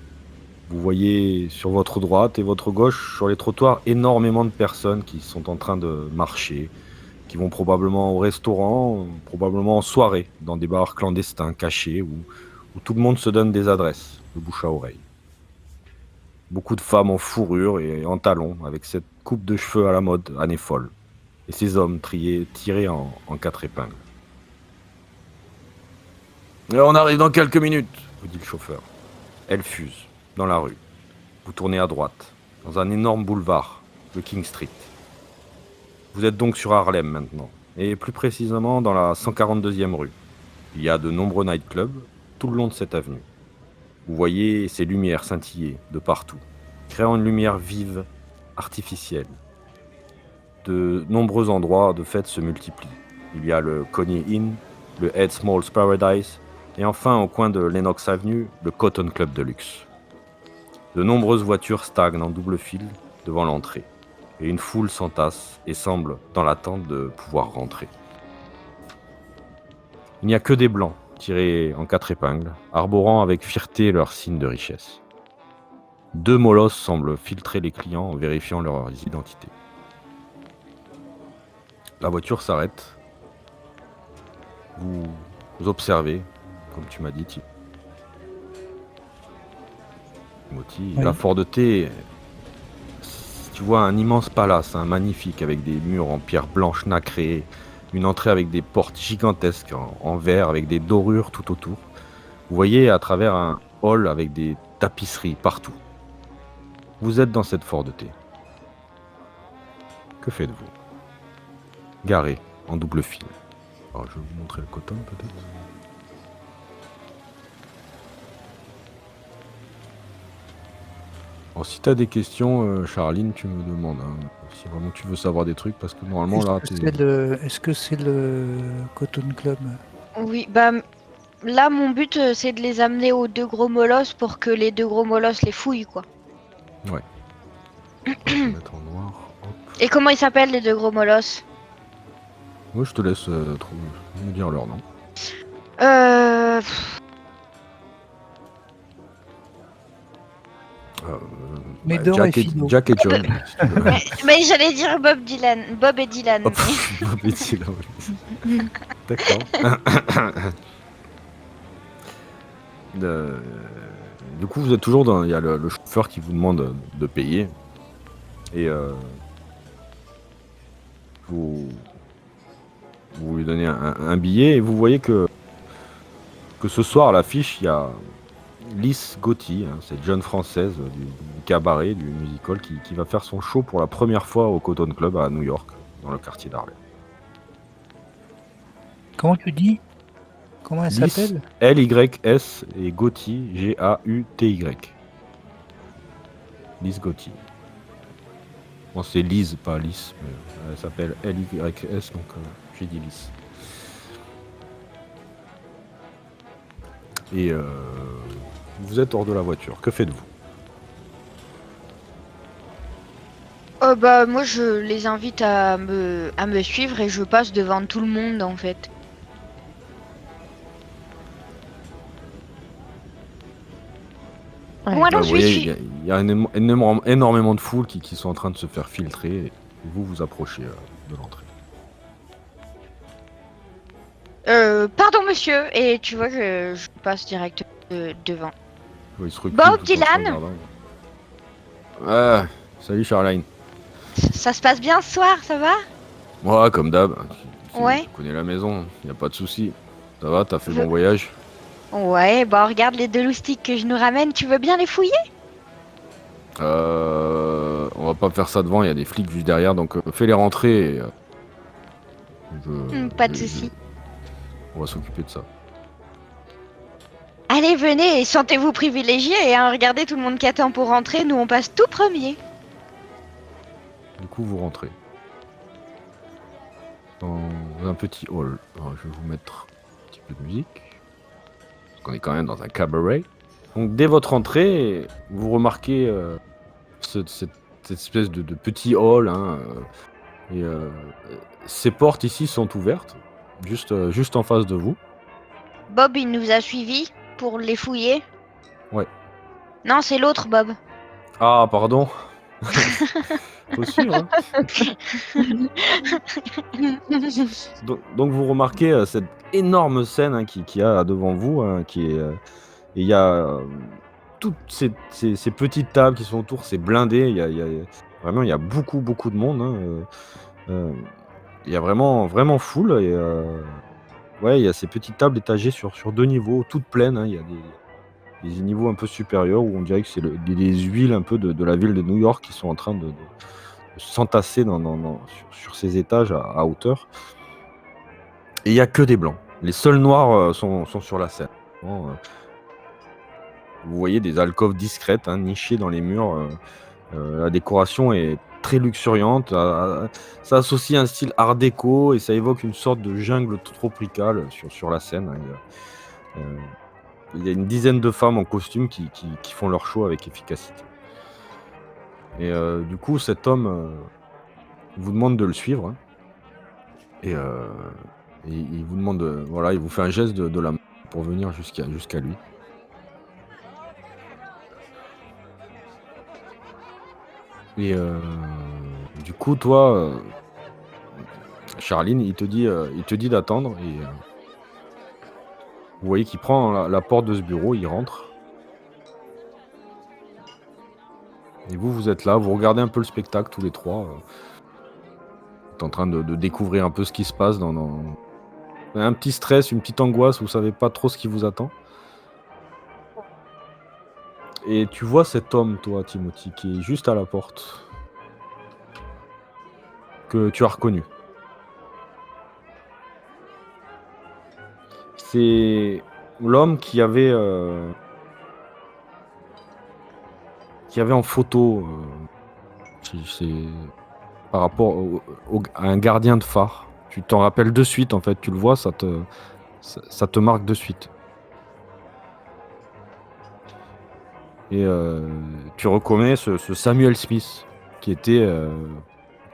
Vous voyez sur votre droite et votre gauche, sur les trottoirs, énormément de personnes qui sont en train de marcher, qui vont probablement au restaurant, probablement en soirée, dans des bars clandestins, cachés, où tout le monde se donne des adresses, de bouche à oreille. Beaucoup de femmes en fourrure et en talons, avec cette coupe de cheveux à la mode, année folle. Et ces hommes tirés en 4 épingles. Et on arrive dans quelques minutes, vous dit le chauffeur. Elle fuse, dans la rue. Vous tournez à droite, dans un énorme boulevard, le King Street. Vous êtes donc sur Harlem maintenant, et plus précisément dans la 142e rue. Il y a de nombreux nightclubs tout le long de cette avenue. Vous voyez ces lumières scintiller de partout, créant une lumière vive, artificielle. De nombreux endroits de fête se multiplient. Il y a le Coney Inn, le Ed Small's Paradise, et enfin au coin de Lenox Avenue, le Cotton Club de luxe. De nombreuses voitures stagnent en double file devant l'entrée, et une foule s'entasse et semble dans l'attente de pouvoir rentrer. Il n'y a que des blancs, tirés en 4 épingles, arborant avec fierté leurs signes de richesse. 2 molosses semblent filtrer les clients en vérifiant leurs identités. La voiture s'arrête. Vous observez, comme tu m'as dit, Timothy. Oui. La Ford T, tu vois un immense palace, magnifique, avec des murs en pierre blanche nacrée, une entrée avec des portes gigantesques en verre, avec des dorures tout autour. Vous voyez à travers un hall avec des tapisseries partout. Vous êtes dans cette Ford T. Que faites-vous? Garé, en double file. Alors, je vais vous montrer le coton peut-être. Alors, si tu as des questions, Charline, tu me demandes. Si vraiment tu veux savoir des trucs, parce que normalement là, Est-ce que c'est le Cotton Club? Oui, bah là, mon but, c'est de les amener aux 2 gros molosses pour que les 2 gros molosses les fouillent, quoi. Ouais. Je vais mettre en noir. Hop. Et comment ils s'appellent, les 2 gros molosses? Moi, je te laisse me dire leur nom. Médor Jack, et Philo. Jack et John. si tu veux. Mais j'allais dire Bob et Dylan. Hop, Bob et Dylan, oui. D'accord. Du coup, vous êtes toujours dans. Il y a le chauffeur qui vous demande de payer. Et vous lui donnez un billet et vous voyez que ce soir à l'affiche, il y a Lys Gotti, cette jeune française du cabaret, du musical, qui va faire son show pour la première fois au Cotton Club à New York, dans le quartier d'Harlem. Comment tu dis? Comment elle Lys, s'appelle? L-Y-S et Gotti, G-A-U-T-Y. Lys Gotti. Bon, c'est Lise, pas Lys, mais elle s'appelle L-Y-S, donc j'ai dit Lys. Et vous êtes hors de la voiture. Que faites-vous? Bah moi, je les invite à me suivre et je passe devant tout le monde, en fait. Ouais. Bon, alors Vous je vais voyez, suivre. il y a énormément de foules qui sont en train de se faire filtrer. Et vous approchez de l'entrée. Pardon, monsieur. Et tu vois que je passe direct devant. Il se recule Bob, tout en se Dylan regardant. Ah, salut Charline. Ça se passe bien ce soir, ça va? Moi, comme d'hab. Ouais. Tu connais la maison, y a pas de souci. Ça va, t'as fait Je- bon voyage? Ouais, bah regarde les 2 loustiques que je nous ramène. Tu veux bien les fouiller? On va pas faire ça devant, il y a des flics juste derrière, donc fais-les rentrer. Et, Pas de souci. On va s'occuper de ça. Allez, venez et sentez-vous privilégiés. Hein. Regardez tout le monde qui attend pour rentrer. Nous, on passe tout premier. Du coup, vous rentrez dans un petit hall. Alors, je vais vous mettre un petit peu de musique. Parce qu'on est quand même dans un cabaret. Donc, dès votre entrée, vous remarquez cette espèce de petit hall. Et ces portes ici sont ouvertes, juste en face de vous. Bob, il nous a suivis pour les fouiller. Ouais. Non, c'est l'autre, Bob. Ah, pardon. Faut suivre. Donc vous remarquez cette énorme scène qu'il y a devant vous, et il y a toutes ces petites tables qui sont autour, c'est blindé. Vraiment, il y a beaucoup, beaucoup de monde, hein. Il y a vraiment, vraiment full. Et ouais, il y a ces petites tables étagées sur 2 niveaux, toutes pleines, hein. Il y a des niveaux un peu supérieurs où on dirait que c'est des huiles un peu de la ville de New York qui sont en train de s'entasser sur ces étages à hauteur. Et il n'y a que des blancs. Les seuls noirs sont sur la scène. Vraiment, vous voyez des alcôves discrètes, hein, nichées dans les murs. La décoration est très luxuriante. Ça associe un style art déco et ça évoque une sorte de jungle tropicale sur la scène, hein. Il y a une dizaine de femmes en costume qui font leur show avec efficacité. Et du coup, cet homme vous demande de le suivre, hein. Et il vous demande, voilà, il vous fait un geste de la main pour venir jusqu'à lui. Et du coup, toi, Charline, il te dit d'attendre. Et vous voyez qu'il prend la porte de ce bureau, il rentre. Et vous êtes là, vous regardez un peu le spectacle tous les trois. Vous êtes en train de découvrir un peu ce qui se passe dans un petit stress, une petite angoisse, vous savez pas trop ce qui vous attend. Et tu vois cet homme, toi, Timothy, qui est juste à la porte, que tu as reconnu. C'est l'homme qui avait en photo, c'est par rapport à un gardien de phare. Tu t'en rappelles de suite, en fait. Tu le vois, ça te marque de suite. Et tu reconnais ce Samuel Smith qui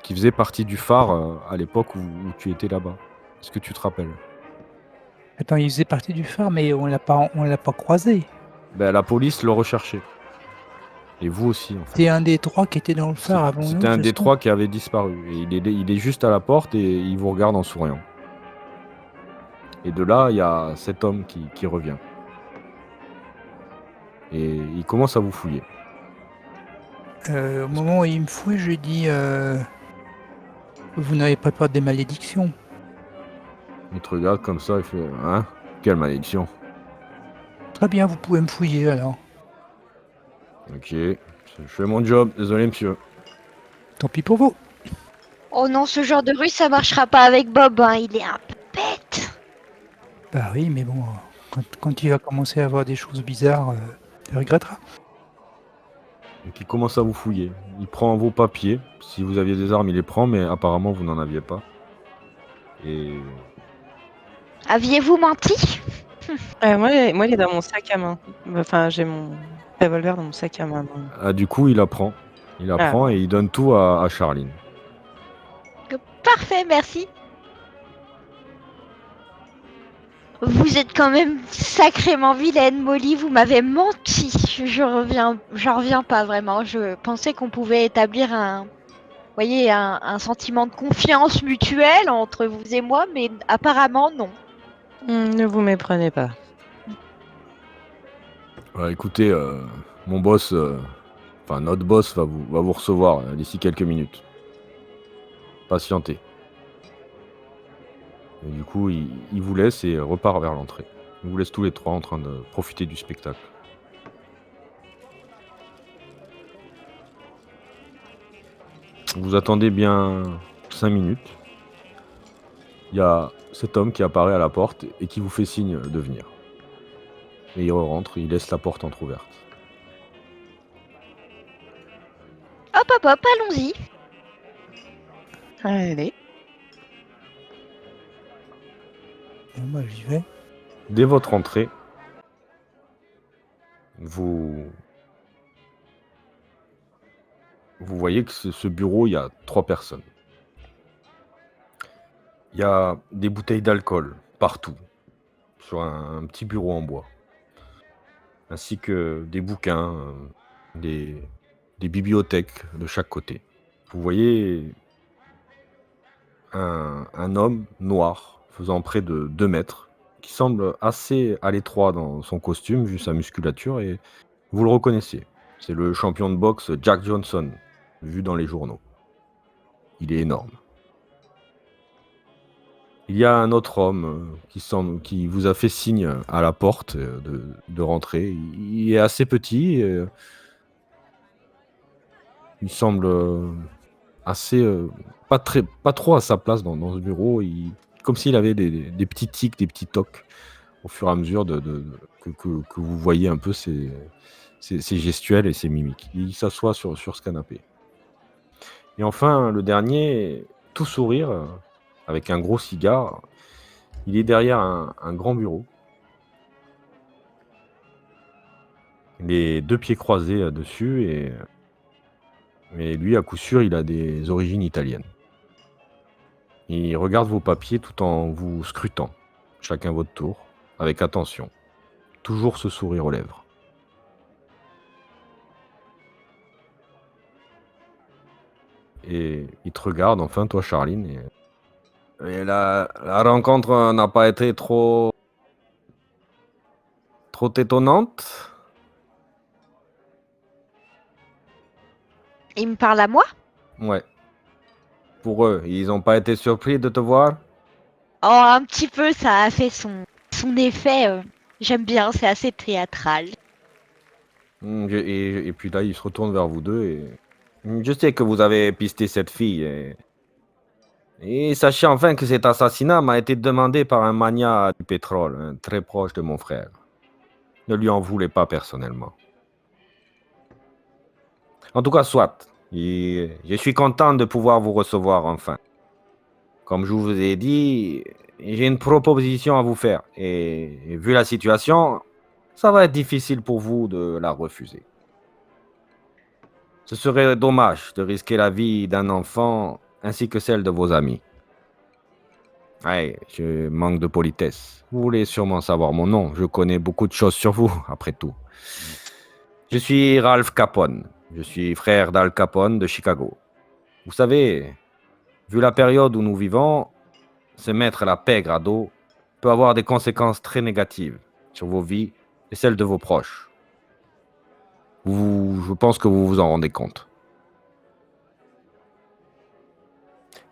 faisait partie du phare à l'époque où tu étais là-bas. Est-ce que tu te rappelles? Attends, il faisait partie du phare, mais on l'a pas croisé. Ben, la police le recherchait. Et vous aussi, en fait. C'était un des 3 qui était dans le phare avant nous. C'était un c'est des ça 3 qui avait disparu. Et il est juste à la porte et il vous regarde en souriant. Et de là, il y a cet homme qui revient. Et il commence à vous fouiller. Au moment où il me fouille, je lui dis vous n'avez pas peur des malédictions? Il te regarde comme ça, il fait « Hein? Quelle malédiction ?» Très bien, vous pouvez me fouiller alors. Ok, je fais mon job, désolé monsieur. Tant pis pour vous. Oh non, ce genre de rue, ça marchera pas avec Bob, hein. Il est un peu bête. Bah oui, mais bon, quand il va commencer à avoir des choses bizarres, il regrettera. Donc il commence à vous fouiller. Il prend vos papiers. Si vous aviez des armes, il les prend, mais apparemment vous n'en aviez pas. Et Aviez-vous menti? Moi, il est dans mon sac à main. Enfin, j'ai mon revolver dans mon sac à main. Donc. du coup, il apprend. Il apprend et il donne tout à Charline. Parfait, merci. Vous êtes quand même sacrément vilaine, Molly. Vous m'avez menti. J'en reviens pas vraiment. Je pensais qu'on pouvait établir un sentiment de confiance mutuelle entre vous et moi, mais apparemment non. Ne vous méprenez pas. Ouais, écoutez, mon boss, enfin notre boss va vous recevoir d'ici quelques minutes. Patientez. Et du coup, il vous laisse et repart vers l'entrée. Il vous laisse tous les trois en train de profiter du spectacle. Vous attendez bien 5 minutes. Il y a cet homme qui apparaît à la porte et qui vous fait signe de venir. Et il rentre, il laisse la porte entrouverte. Hop, hop, hop, allons-y. Allez. Bon, bah j'y vais. Dès votre entrée, vous voyez que ce bureau, il y a 3 personnes. Il y a des bouteilles d'alcool partout, sur un petit bureau en bois, ainsi que des bouquins, des bibliothèques de chaque côté. Vous voyez un homme noir, faisant près de 2 mètres, qui semble assez à l'étroit dans son costume, vu sa musculature, et Vous le reconnaissez. C'est le champion de boxe Jack Johnson, vu dans les journaux. Il est énorme. Il y a un autre homme qui vous a fait signe à la porte de rentrer. Il est assez petit. Il semble assez pas trop à sa place dans ce bureau. Comme s'il avait des petits tics, des petits tocs au fur et à mesure que vous voyez un peu ses gestuels et ses mimiques. Il s'assoit sur ce canapé. Et enfin, le dernier, tout sourire, avec un gros cigare, il est derrière un grand bureau. Les deux pieds croisés dessus et lui, à coup sûr, il a des origines italiennes. Il regarde vos papiers tout en vous scrutant, chacun votre tour, avec attention. Toujours ce sourire aux lèvres. Et il te regarde, enfin, toi, Charline. Et la rencontre n'a pas été trop étonnante. Il me parle à moi? Ouais. Pour eux, ils n'ont pas été surpris de te voir? Oh, un petit peu, ça a fait son effet. J'aime bien, c'est assez théâtral. Et puis là, il se retourne vers vous deux et... Je sais que vous avez pisté cette fille. Et sachez enfin que cet assassinat m'a été demandé par un magnat du pétrole, très proche de mon frère. Ne lui en voulez pas personnellement. En tout cas, soit. Je suis content de pouvoir vous recevoir enfin. Comme je vous ai dit, j'ai une proposition à vous faire. Et vu la situation, ça va être difficile pour vous de la refuser. Ce serait dommage de risquer la vie d'un enfant ainsi que celle de vos amis. Ouais, je manque de politesse. Vous voulez sûrement savoir mon nom. Je connais beaucoup de choses sur vous, après tout. Je suis Ralph Capone. Je suis frère d'Al Capone de Chicago. Vous savez, vu la période où nous vivons, se mettre la pègre à dos peut avoir des conséquences très négatives sur vos vies et celles de vos proches. Je pense que vous vous en rendez compte.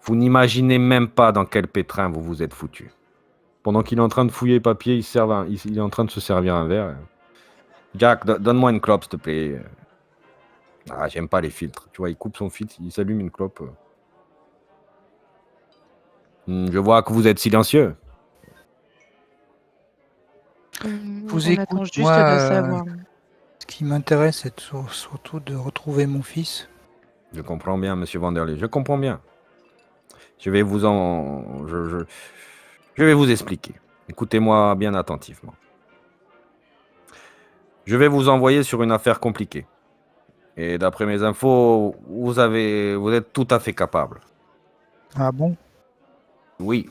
Vous n'imaginez même pas dans quel pétrin vous vous êtes foutu. Pendant qu'il est en train de fouiller les papiers, il est en train de se servir un verre. Jack, donne-moi une clope, s'il te plaît. Ah, j'aime pas les filtres. Tu vois, il coupe son filtre, il s'allume une clope. Je vois que vous êtes silencieux. vous On attend écoute, juste moi, de savoir. ce qui m'intéresse, c'est surtout de retrouver mon fils. Je comprends bien, monsieur Vanderlei. Je comprends bien. Je vais vous je vais vous expliquer. Écoutez-moi bien attentivement. Je vais vous envoyer sur une affaire compliquée. Et d'après mes infos, vous êtes tout à fait capable. Ah bon? Oui,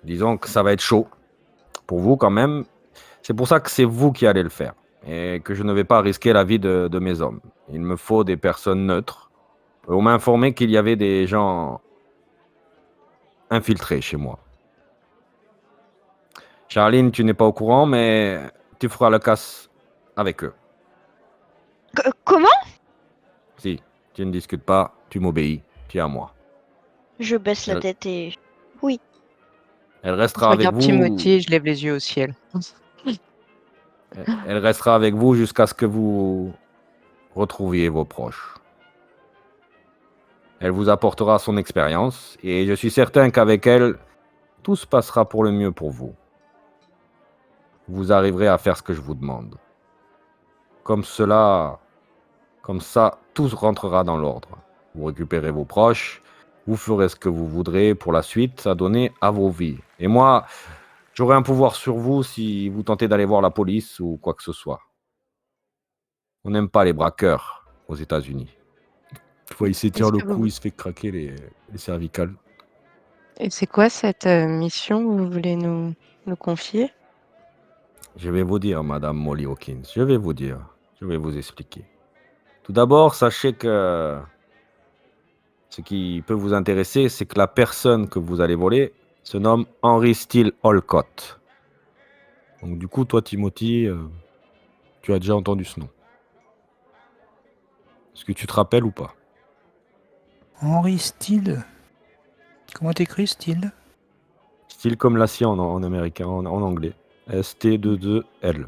disons que ça va être chaud. Pour vous quand même. C'est pour ça que c'est vous qui allez le faire. Et que je ne vais pas risquer la vie de mes hommes. Il me faut des personnes neutres. On m'a informé qu'il y avait des gens infiltrés chez moi. Charline, tu n'es pas au courant, mais tu feras le casse avec eux. Comment? Si, tu ne discutes pas, tu m'obéis, tu es à moi. Je baisse la Elle, tête et... Oui. elle Je restera avec regarde Timothy vous. et je lève les yeux au ciel. Elle restera avec vous jusqu'à ce que vous retrouviez vos proches. Elle vous apportera son expérience et je suis certain qu'avec elle, tout se passera pour le mieux pour vous. Vous arriverez à faire ce que je vous demande. Comme ça, tout rentrera dans l'ordre. Vous récupérez vos proches, vous ferez ce que vous voudrez pour la suite à donner à vos vies. Et moi, j'aurai un pouvoir sur vous si vous tentez d'aller voir la police ou quoi que ce soit. On n'aime pas les braqueurs aux États-Unis. Tu vois, il s'étire Est-ce le que cou, vous... il se fait craquer les cervicales. Et c'est quoi cette mission que vous voulez nous confier? Je vais vous dire, Madame Molly Hawkins, je vais vous dire, je vais vous expliquer. Tout d'abord, sachez que ce qui peut vous intéresser, c'est que la personne que vous allez voler se nomme Henry Steele Olcott. Donc du coup, toi, Timothy, tu as déjà entendu ce nom. Est-ce que tu te rappelles ou pas? Henry Steele. Comment t'écris Steele? Style comme l'acier en américain, en anglais. ST22L.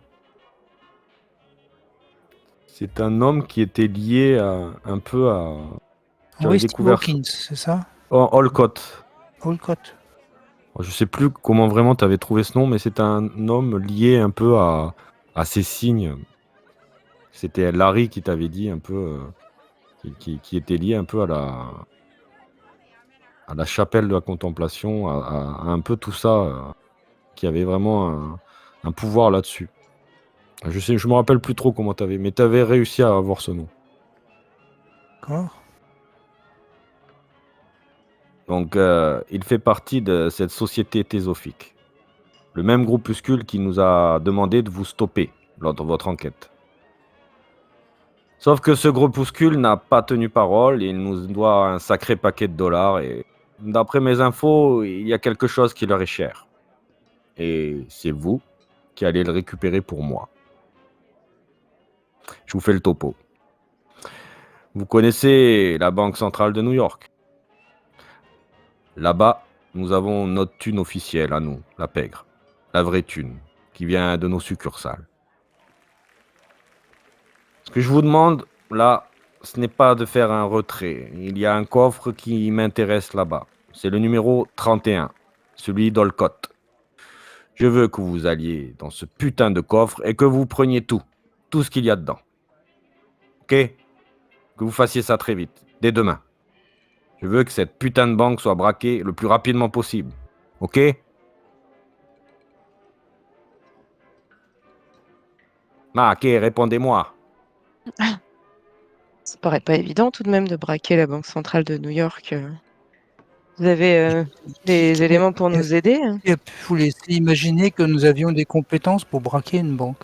C'est un homme qui était lié un peu à... J'avais Henry Steele découvert Hawkins, c'est ça? Olcott. Olcott. Je sais plus comment vraiment tu avais trouvé ce nom, mais c'est un homme lié un peu à ces signes. C'était Larry qui t'avait dit un peu, qui était lié un peu à la chapelle de la contemplation, à un peu tout ça, qui avait vraiment un pouvoir là-dessus. Je me rappelle plus trop comment t'avais, mais t'avais réussi à avoir ce nom. D'accord. Donc, il fait partie de cette société théosophique. Le même groupuscule qui nous a demandé de vous stopper lors de votre enquête. Sauf que ce groupuscule n'a pas tenu parole et il nous doit un sacré paquet de dollars. Et d'après mes infos, il y a quelque chose qui leur est cher. Et c'est vous qui allez le récupérer pour moi. Je vous fais le topo. Vous connaissez la Banque centrale de New York. Là-bas, nous avons notre thune officielle à nous, la pègre. La vraie thune, qui vient de nos succursales. Ce que je vous demande, là, ce n'est pas de faire un retrait. Il y a un coffre qui m'intéresse là-bas. C'est le numéro 31, celui d'Olcott. Je veux que vous alliez dans ce putain de coffre et que vous preniez tout ce qu'il y a dedans. Ok? Que vous fassiez ça très vite, dès demain. Je veux que cette putain de banque soit braquée le plus rapidement possible. Ok? Ah, ok, répondez-moi. Ça paraît pas évident tout de même de braquer la Banque centrale de New York. Vous avez des éléments pour nous aider? Qui a pu vous laisser imaginer que nous avions des compétences pour braquer une banque?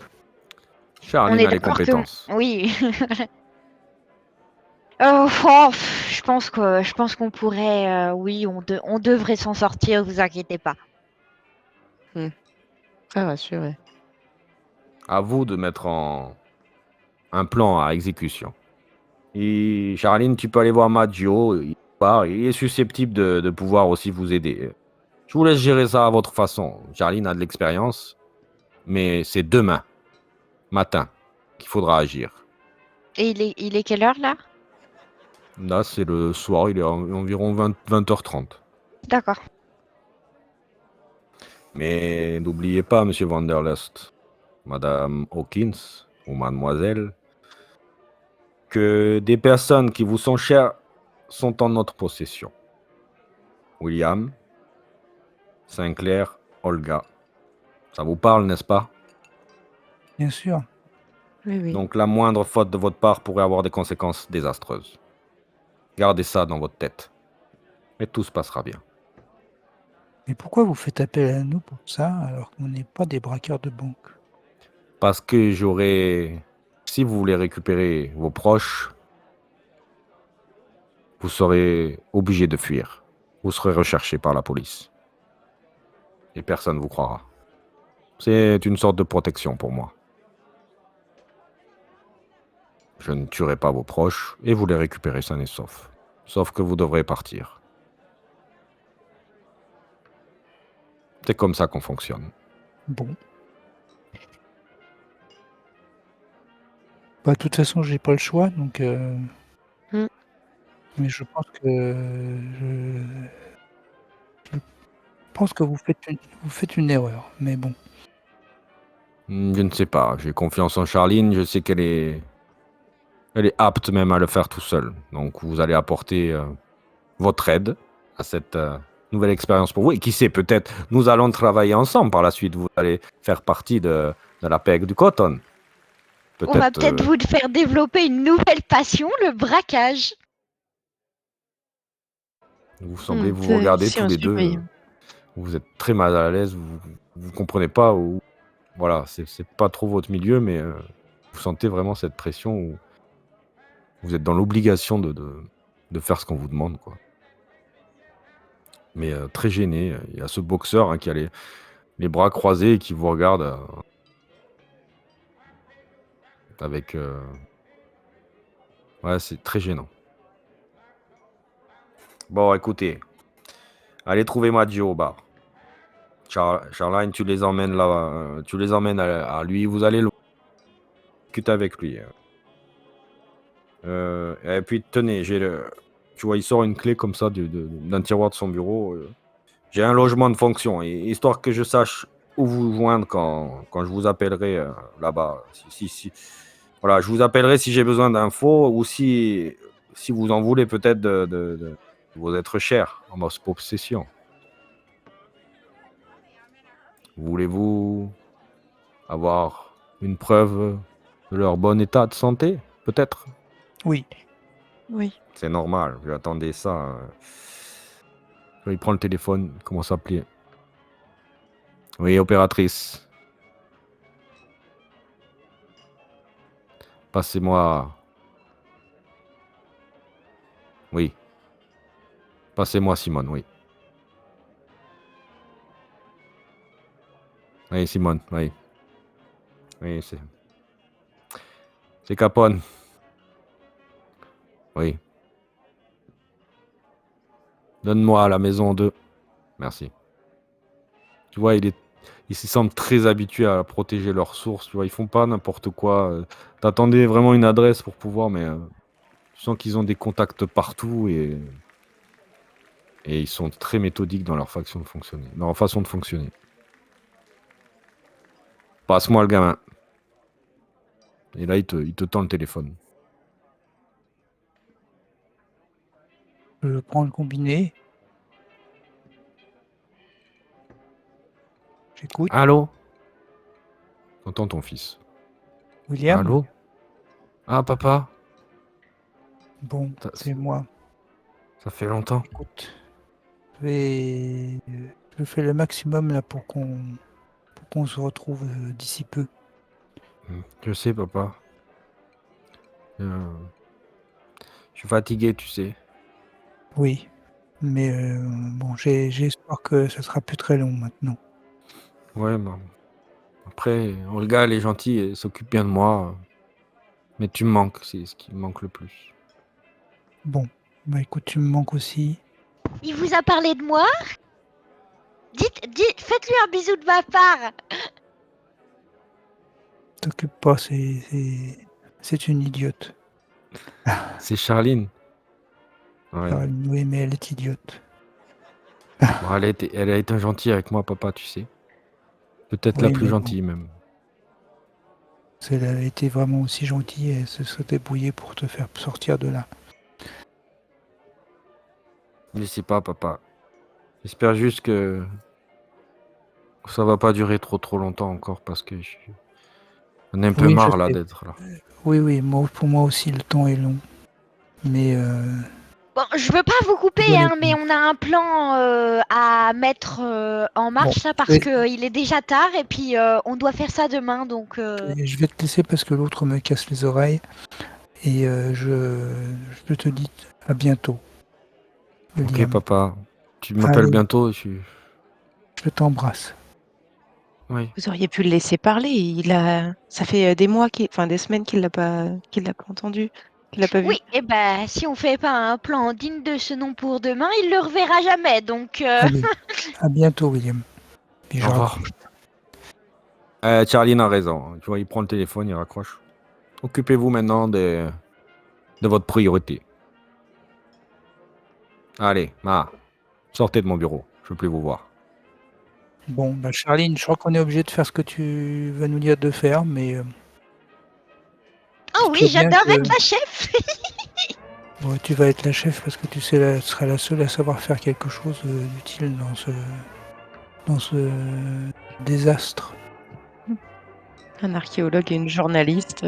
On Charline est a les d'accord que compétences. oui. Je pense qu'on pourrait, oui, on devrait s'en sortir, vous inquiétez pas. Très rassuré. À vous de mettre un plan à exécution. Et Charline, tu peux aller voir Maggio. Il est susceptible de pouvoir aussi vous aider. Je vous laisse gérer ça à votre façon. Charline a de l'expérience, mais c'est demain matin qu'il faudra agir. Et il est quelle heure là? Là, c'est le soir, il est environ 20h30. D'accord. Mais n'oubliez pas, monsieur Vanderlust, madame Hawkins ou mademoiselle, que des personnes qui vous sont chères sont en notre possession. William, Sinclair, Olga. Ça vous parle, n'est-ce pas? Bien sûr. Oui, oui. Donc la moindre faute de votre part pourrait avoir des conséquences désastreuses. Gardez ça dans votre tête. Et tout se passera bien. Mais pourquoi vous faites appel à nous pour ça alors qu'on n'est pas des braqueurs de banque? Parce que si vous voulez récupérer vos proches, vous serez obligé de fuir. Vous serez recherché par la police. Et personne ne vous croira. C'est une sorte de protection pour moi. Je ne tuerai pas vos proches et vous les récupérez sains et saufs. Sauf que vous devrez partir. C'est comme ça qu'on fonctionne. Bon. Bah, de toute façon, j'ai pas le choix, donc mais je pense que vous faites une erreur, mais bon. Je ne sais pas. J'ai confiance en Charline. Je sais qu'elle est apte même à le faire tout seule. Donc vous allez apporter votre aide à cette nouvelle expérience pour vous. Et qui sait, peut-être nous allons travailler ensemble par la suite. Vous allez faire partie de la PEG du Cotton. On va peut-être vous faire développer une nouvelle passion, le braquage. Vous semblez vous regarder ici, tous on les deux. surveille. Vous êtes très mal à l'aise. Vous comprenez pas. Voilà, c'est pas trop votre milieu, mais vous sentez vraiment cette pression où vous êtes dans l'obligation de faire ce qu'on vous demande, quoi. Mais très gêné. Il y a ce boxeur qui a les bras croisés et qui vous regarde avec Ouais, c'est très gênant. Bon, écoutez, allez trouver Maggio au bar. Charline, tu les emmènes là, tu les emmènes à lui, vous allez le discuter avec lui. Et puis tenez, tu vois, il sort une clé comme ça d'un tiroir de son bureau. J'ai un logement de fonction, histoire que je sache où vous joindre quand je vous appellerai là-bas. Voilà, je vous appellerai si j'ai besoin d'infos ou si vous en voulez peut-être de vous être cher en mode possession. Voulez-vous avoir une preuve de leur bon état de santé, peut-être? Oui. Oui. C'est normal, j'attendais ça. Il prend le téléphone, il commence à appeler. Oui, opératrice. Passez-moi. Oui. Passez-moi Simone, oui. Oui, Simone, oui. Oui, c'est Capone. Oui. Donne-moi la maison 2. Merci. Tu vois, ils se semblent très habitués à protéger leurs sources. Tu vois, ils font pas n'importe quoi. T'attendais vraiment une adresse pour pouvoir, mais tu sens qu'ils ont des contacts partout et ils sont très méthodiques dans leur façon de fonctionner. Passe-moi le gamin. Et là, il te tend le téléphone. Je prends le combiné. J'écoute. Allô? T'entends ton fils. William? Allô? Ah, papa? Bon, Ça, c'est moi. ça fait longtemps. Écoute, je fais le maximum là pour qu'on se retrouve d'ici peu. Je sais, papa. Je suis fatigué, tu sais. Oui, mais bon, j'ai espoir que ça sera plus très long maintenant. Ouais, bah, après, Olga, elle est gentille, elle s'occupe bien de moi. Mais tu me manques, c'est ce qui me manque le plus. Bon, bah écoute, tu me manques aussi. Il vous a parlé de moi? Faites-lui un bisou de ma part. T'occupe pas, c'est une idiote. C'est Charline. Ouais. Caroline, oui, mais elle est idiote. Bon, elle a été gentille avec moi, papa, tu sais. Peut-être la Oui, plus mais bon, gentille, même. si elle a été vraiment aussi gentille, elle se serait débrouillée pour te faire sortir de là. Je sais pas, papa. J'espère juste que ça va pas durer trop longtemps encore parce que j'en ai un peu Oui, je marre là sais. d'être là. Oui, pour moi aussi, le temps est long. Mais Bon, je veux pas vous couper, rigolez hein, pas. mais on a un plan à mettre en Bon, marche là parce que il est déjà tard et puis on doit faire ça demain, donc. je vais te laisser parce que l'autre me casse les oreilles. Et je te dis à bientôt, Ok, William. papa. Tu m'appelles Allez, bientôt. je t'embrasse. Oui. Vous auriez pu le laisser parler. Ça fait des mois, enfin des semaines qu'il l'a pas entendu, qu'il l'a pas vu. Oui, et ben si on fait pas un plan digne de ce nom pour demain, il le reverra jamais, donc. Allez, à bientôt, William. Puis Au je revoir. raccroche. Charline a raison. Tu vois, il prend le téléphone, il raccroche. Occupez-vous maintenant de votre priorité. Allez, sortez de mon bureau. Je veux plus vous voir. Bon, bah Charline, je crois qu'on est obligé de faire ce que tu vas nous dire de faire, mais Oh oui, dis-toi bien j'adore que être la chef. bon, tu vas être la chef parce que tu seras la seule à savoir faire quelque chose d'utile dans ce désastre. Un archéologue et une journaliste.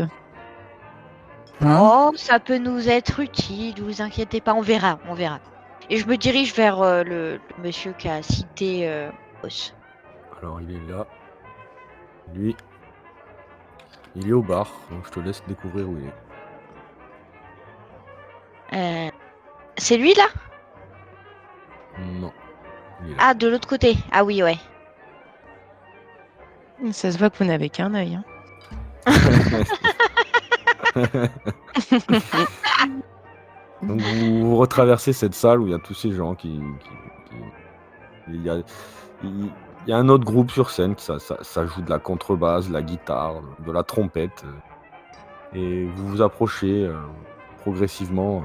Hein? Oh, ça peut nous être utile, vous inquiétez pas, on verra, on verra. Et je me dirige vers le monsieur qui a cité Boss. Alors, il est là. Lui, il est au bar. Donc, je te laisse découvrir où il est. C'est lui là? Non. Il est là. Ah, de l'autre côté. Ah oui, ouais. Ça se voit que vous n'avez qu'un œil. Hein. Donc vous retraversez cette salle où il y a tous ces gens il y a, il il y a un autre groupe sur scène, ça joue de la contrebasse, de la guitare, de la trompette, et vous vous approchez progressivement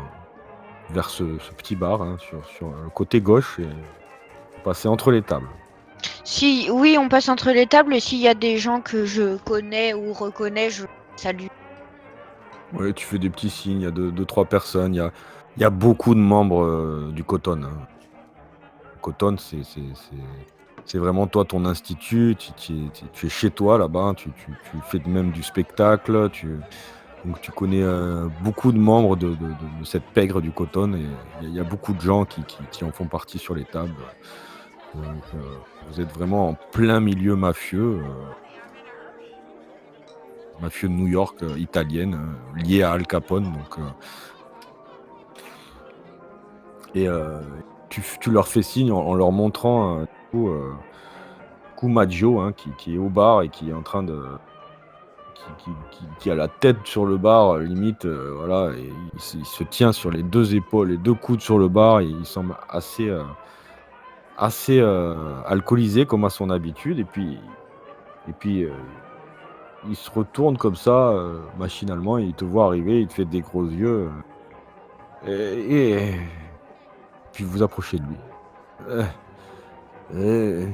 vers ce petit bar hein, sur le côté gauche et vous passez entre les tables. Si, oui, on passe entre les tables et s'il y a des gens que je connais ou reconnais, je salue. Ouais, tu fais des petits signes, il y a deux, trois personnes, il y a beaucoup de membres du Cotton. Hein. Le Cotton, c'est vraiment toi, ton institut, tu es chez toi là-bas, tu fais même du spectacle, donc tu connais beaucoup de membres de cette pègre du Cotton et il y a beaucoup de gens qui en font partie sur les tables. Donc vous êtes vraiment en plein milieu mafieux, mafieux de New York, italienne, lié à Al Capone. Donc, tu leur fais signe en leur montrant Maggio hein, qui est au bar et qui est en train de qui a la tête sur le bar, limite, voilà, et il se tient sur les 2 épaules, les 2 coudes sur le bar et il semble assez alcoolisé comme à son habitude et puis, il se retourne comme ça, machinalement, et il te voit arriver, il te fait des gros yeux, et puis vous approchez de lui. Heu,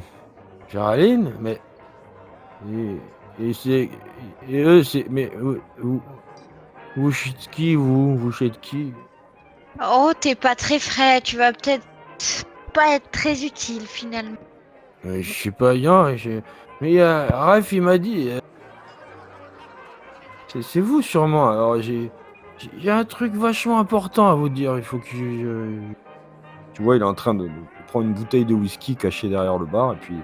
Géraldine? Mais et c'est et eux, c'est mais vous êtes qui vous? Vous êtes qui? Oh, t'es pas très frais, tu vas peut-être pas être très utile finalement. Je sais pas, non, mais Raph, il m'a dit, c'est vous sûrement. Alors j'ai un truc vachement important à vous dire. Il faut que tu vois, il est en train de prendre une bouteille de whisky cachée derrière le bar et puis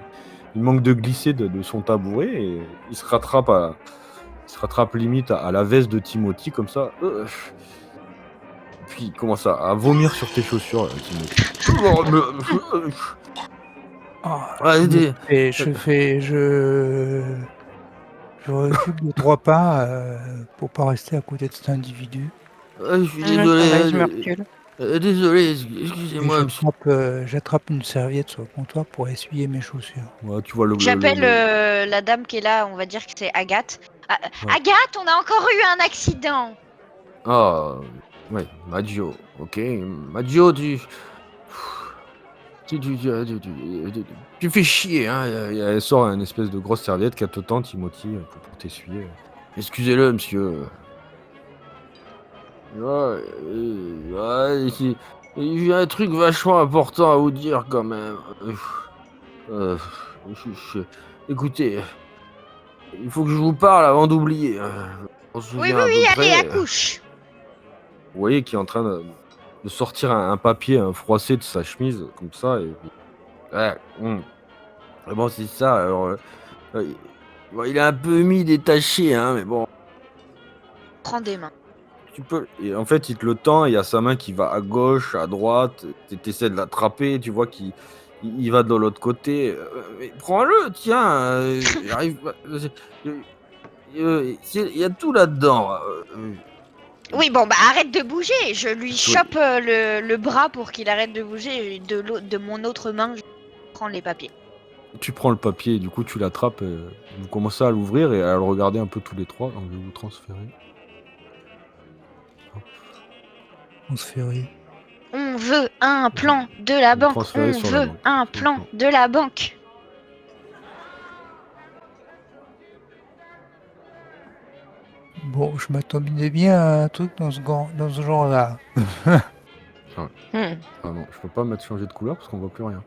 il manque de glisser de son tabouret et il se rattrape limite à la veste de Timothy comme ça. Puis il commence à vomir sur tes chaussures, Timothy. Ah, Ouais, je recule de 3 pas pour pas rester à côté de cet individu. je suis Pareil, je me recule. désolé, Et excusez-moi, monsieur. j'attrape une serviette sur le comptoir pour essuyer mes chaussures. Ouais, tu vois J'appelle la dame qui est là, on va dire que c'est Agathe. Ouais. Agathe, on a encore eu un accident. Ah, ouais, Maggio, ok. Maggio, tu fais chier, hein. Elle sort une espèce de grosse serviette qu'elle te tend, Timothy, pour t'essuyer. Excusez-le, monsieur. Ouais, j'ai un truc vachement important à vous dire quand même. Euh, Écoutez, il faut que je vous parle avant d'oublier. On se Oui, souvient à peu allez, près. accouche. Vous voyez qu'il est en train de sortir un papier froissé de sa chemise, comme ça. Et puis, ouais, bon, c'est ça. Alors, bon, il est un peu humide et taché, hein, mais bon, Prends des mains. tu peux. Et en fait, il te le tend, il y a sa main qui va à gauche, à droite. Tu essaies de l'attraper, tu vois qu'il va de l'autre côté. Mais prends-le, tiens. Il arrive. Il y a tout là-dedans. Oui, bon, bah arrête de bouger. Je lui chope le bras pour qu'il arrête de bouger. Et de mon autre main, je prends les papiers. Tu prends le papier, du coup tu l'attrapes, vous commencez à l'ouvrir et à le regarder un peu tous les trois. Donc je vais vous transférer. Hop. Transféré. On veut un plan de la banque. Transférer On sur la veut banque. un plan de la banque. Bon, je m'attendais bien à un truc dans ce genre-là. Ah non, je peux pas mettre changer de couleur parce qu'on voit plus rien.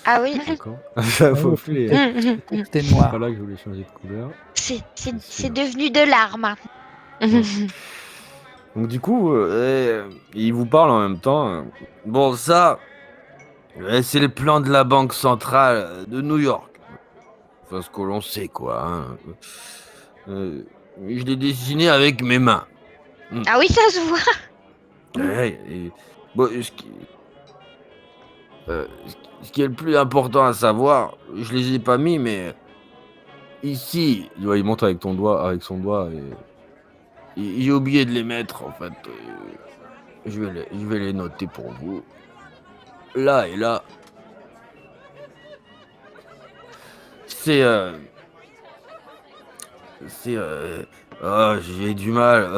Ah oui, D'accord. Ça faut plus les. Le texte est C'est noir. pas là que je voulais changer de couleur. c'est devenu de l'art maintenant. Donc du coup, il vous parle en même temps. Bon, ça, c'est le plan de la Banque centrale de New York. Enfin, ce que l'on sait, quoi. Hein. Je l'ai dessiné avec mes mains. Ah oui, ça se voit. Ouais, bon, ce qui est le plus important à savoir, je les ai pas mis, mais ici, il monte avec son doigt, et j'ai oublié de les mettre en fait. je vais les noter pour vous. Là et là. C'est j'ai du mal.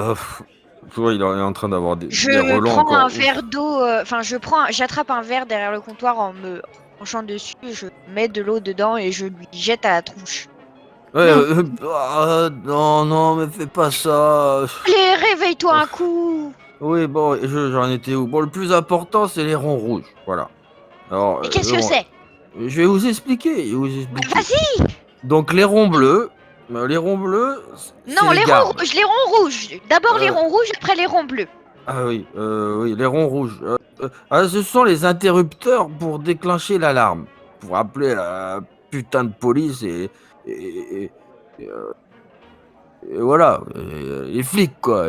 Tu vois, il est en train d'avoir des Je relents prends un encore. verre d'eau, enfin j'attrape un verre derrière le comptoir en me penchant dessus, je mets de l'eau dedans et je lui jette à la tronche. Ouais, Non. non, non, mais fais pas ça. Allez, réveille-toi un coup! Oui, bon, j'en étais où? Bon, le plus important, c'est les ronds rouges. Voilà. Alors, Et qu'est-ce que c'est? je vais vous expliquer. Je vais vous Bah, expliquer. vas-y! Donc, les ronds bleus, c'est Non, les les ronds gardes. rouges, les ronds rouges! D'abord les Euh, ronds rouges, après les ronds bleus. ah oui, oui, les ronds rouges. Ce sont les interrupteurs pour déclencher l'alarme. Pour appeler la putain de police et, et, euh, et voilà, les flics quoi.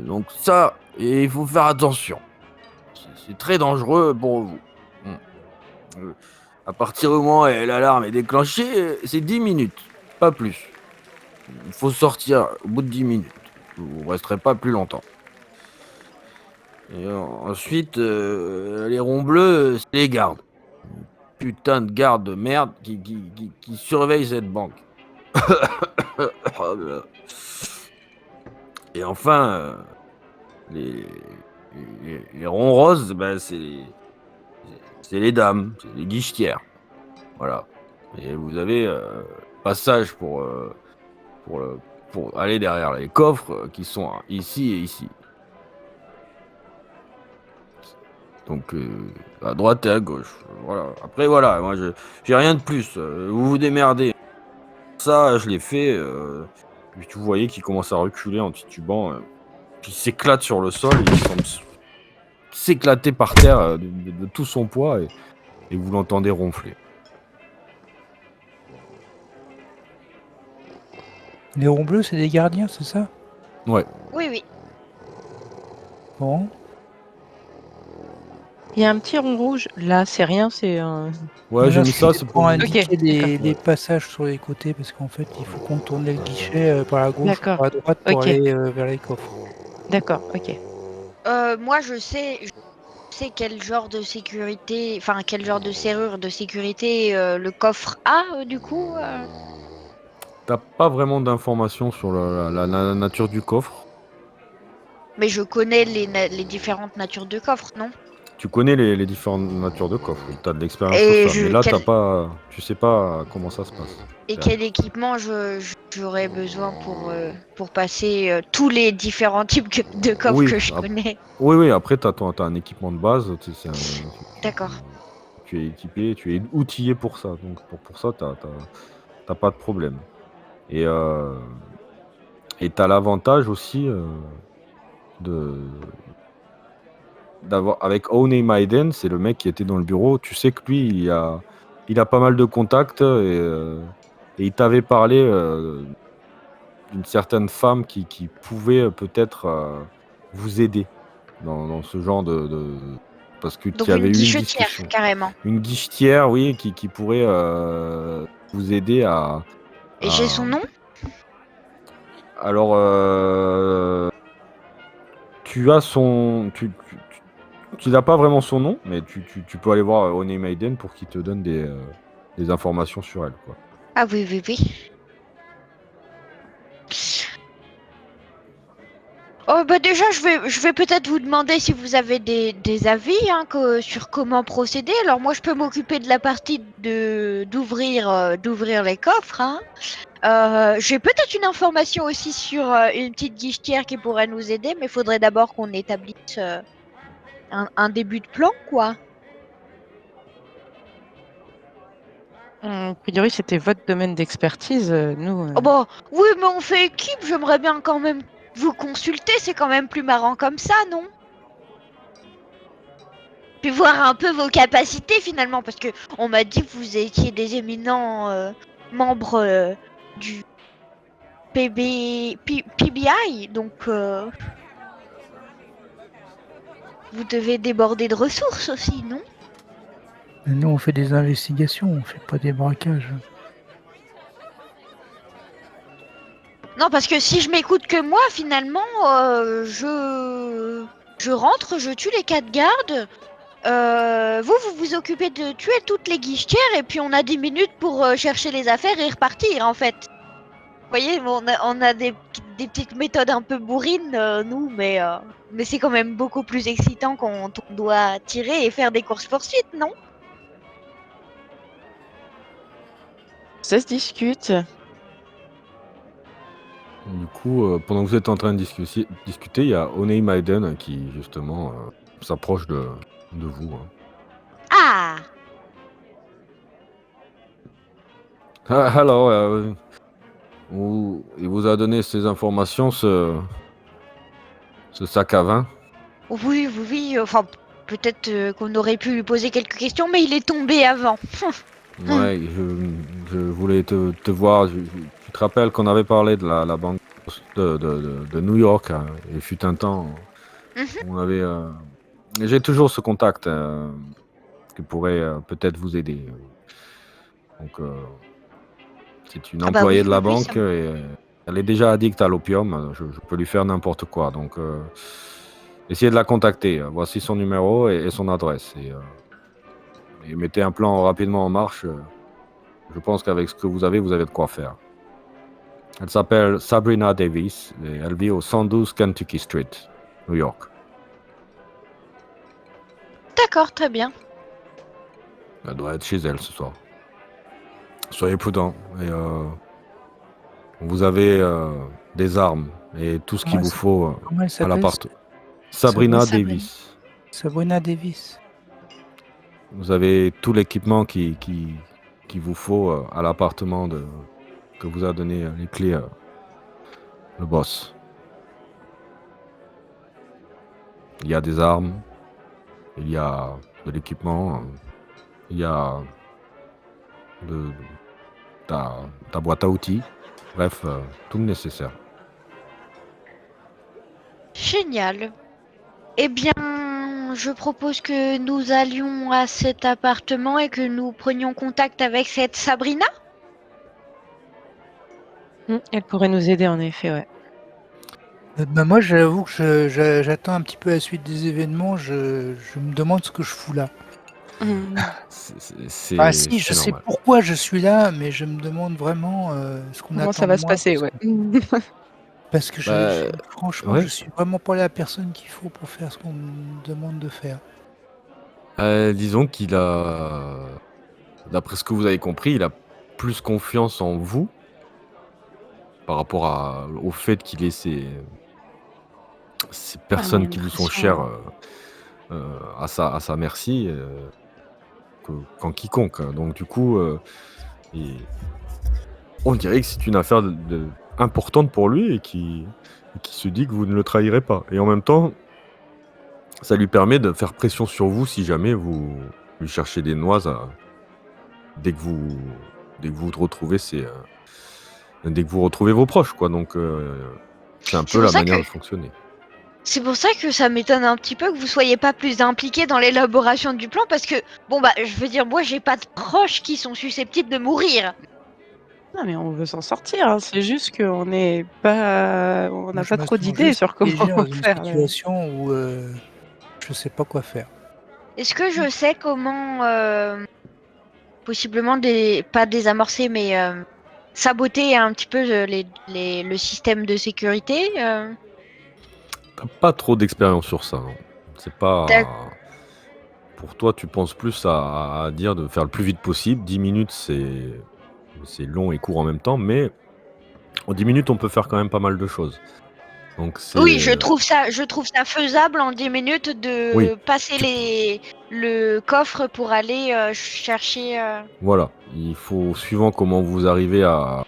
Donc ça, et il faut faire attention. C'est très dangereux pour vous. Hmm. À partir du moment où l'alarme est déclenchée, c'est 10 minutes, pas plus. Il faut sortir au bout de 10 minutes. Vous ne resterez pas plus longtemps. Et ensuite, les ronds bleus, c'est les gardes. Putain de garde de merde qui surveille cette banque. Et enfin, les, les ronds roses, ben, c'est les dames, c'est les guichetières. Voilà. Et vous avez passage pour, pour aller derrière les coffres qui sont ici et ici. Donc à droite et à gauche. Voilà. Après voilà, moi j'ai rien de plus. Vous vous démerdez. Ça, je l'ai fait. Puis vous voyez qu'il commence à reculer en titubant. Puis il s'éclate sur le sol. Il semble s'éclater par terre de tout son poids et vous l'entendez ronfler. Les ronds bleus, c'est des gardiens, c'est ça? Ouais. Oui, oui. Bon. Il y a un petit rond rouge. Là, c'est rien, c'est un. Ouais, j'ai Là, mis ça, c'est pour pour. indiquer Ok, les d'accord. passages sur les côtés, parce qu'en fait, il faut contourner le guichet par la gauche ou D'accord. par la droite pour Ok. aller vers les coffres. D'accord, ok. Moi je sais quel genre de sécurité, enfin quel genre de serrure de sécurité le coffre a du coup. T'as pas vraiment d'informations sur la nature du coffre. Mais je connais les différentes natures de coffres, non? Tu connais les différentes natures de coffre, oui, t'as de l'expérience sur Et ça. Mais je là, quel tu sais pas comment ça se passe. et quel équipement j'aurais besoin pour passer tous les différents types de coffres Oui, que je connais. oui, oui. Après, t'as un équipement de base. D'accord. Tu es équipé, tu es outillé pour ça. Donc pour ça, t'as pas de problème. Et t'as l'avantage aussi de d'avoir avec Owney Maiden, c'est le mec qui était dans le bureau. Tu sais que lui, il a pas mal de contacts et il t'avait parlé d'une certaine femme qui pouvait peut-être vous aider dans ce genre parce que tu Donc avais une eu une guichetière discussion. carrément. Une guichetière, oui, qui pourrait vous aider Et j'ai son à- nom? Alors, tu as son... Tu n'as pas vraiment son nom, mais tu peux aller voir Owney Maiden pour qu'il te donne des informations sur elle, quoi. Ah oui, oui, oui. Oh bah déjà je vais peut-être vous demander si vous avez des avis hein, sur comment procéder. Alors moi je peux m'occuper de la partie d'ouvrir les coffres. Hein. J'ai peut-être une information aussi sur une petite guichetière qui pourrait nous aider, mais il faudrait d'abord qu'on établisse un début de plan quoi. A priori, c'était votre domaine d'expertise. Nous. Oh bah oui mais on fait équipe, j'aimerais bien quand même vous consulter, c'est quand même plus marrant comme ça, non? Puis voir un peu vos capacités finalement, parce que on m'a dit que vous étiez des éminents membres du PBI, donc vous devez déborder de ressources aussi, non? Mais nous, on fait des investigations, on fait pas des braquages. Non, parce que si je m'écoute que moi, finalement, je je rentre, je tue les 4 gardes. Vous vous occupez de tuer toutes les guichetières et puis on a 10 minutes pour chercher les affaires et repartir en fait. Vous voyez, on a des petites méthodes un peu bourrines, nous, mais c'est quand même beaucoup plus excitant quand on doit tirer et faire des courses-poursuites, non? Ça se discute. Du coup, pendant que vous êtes en train de discuter, il y a Onei Maiden qui, justement, s'approche de vous. Hein. Ah! Alors, il vous a donné ces informations, ce sac à vin? Oui, oui, oui, enfin, peut-être qu'on aurait pu lui poser quelques questions, mais il est tombé avant. Ouais, je voulais te voir. Tu te rappelles qu'on avait parlé de la banque de New York, hein, il fut un temps, Mhm. on avait... j'ai toujours ce contact qui pourrait peut-être vous aider. Donc, c'est une Ah bah employée oui, de oui, la oui, banque et elle est déjà addicte à l'opium. Je peux lui faire n'importe quoi. Donc, essayez de la contacter. Voici son numéro et son adresse. Et mettez un plan rapidement en marche. Je pense qu'avec ce que vous avez de quoi faire. Elle s'appelle Sabrina Davis et elle vit au 112 Kentucky Street, New York. D'accord, très bien. Elle doit être chez elle ce soir. Soyez prudents. Et vous avez des armes et tout ce qu'il vous faut Comment elle à s'appelle? l'appart. Sabrina Sabrina. Davis. Sabrina Davis. Vous avez tout l'équipement qu'il vous faut à l'appartement que vous a donné les clés le boss. Il y a des armes, il y a de l'équipement, il y a ta boîte à outils, bref, tout le nécessaire. Génial. Eh bien, je propose que nous allions à cet appartement et que nous prenions contact avec cette Sabrina. Elle pourrait nous aider en effet, ouais. Moi, j'avoue que j'attends un petit peu la suite des événements. Je me demande ce que je fous là. C'est Ah si, je c'est sais normal. pourquoi je suis là, mais je me demande vraiment ce qu'on Comment attend ça de va se moi. passer, ouais. Parce que Bah, franchement, ouais. je suis vraiment pas la personne qu'il faut pour faire ce qu'on me demande de faire. Disons qu'il a, d'après ce que vous avez compris, il a plus confiance en vous par rapport au fait qu'il ait ces Ah, mais personnes qui vous sont chères l'impression. à sa merci qu'en quiconque. Donc du coup, on dirait que c'est une affaire importante pour lui et qui se dit que vous ne le trahirez pas. Et en même temps, ça lui permet de faire pression sur vous si jamais vous lui cherchez des noises dès que vous retrouvez dès que vous retrouvez vos proches, quoi. Donc c'est un C'est peu pour la ça que manière de fonctionner. c'est pour ça que ça m'étonne un petit peu que vous soyez pas plus impliqué dans l'élaboration du plan parce que bon bah je veux dire moi j'ai pas de proches qui sont susceptibles de mourir. Non, mais on veut s'en sortir, hein. C'est juste qu'on n'a Moi, je pas me trop sens d'idées juste sur comment piégé dans une faire là. situation où je sais pas quoi faire. Est-ce que je sais comment possiblement pas désamorcer mais saboter un petit peu le système de sécurité T'as pas trop d'expérience sur ça, non. C'est D'ac- pas... Pour toi, tu penses plus à dire de faire le plus vite possible. 10 minutes, c'est long et court en même temps, mais en 10 minutes, on peut faire quand même pas mal de choses. Donc Oui, c'est... je trouve ça faisable en 10 minutes de Oui, passer le coffre pour aller chercher. voilà. Il faut, suivant comment vous arrivez à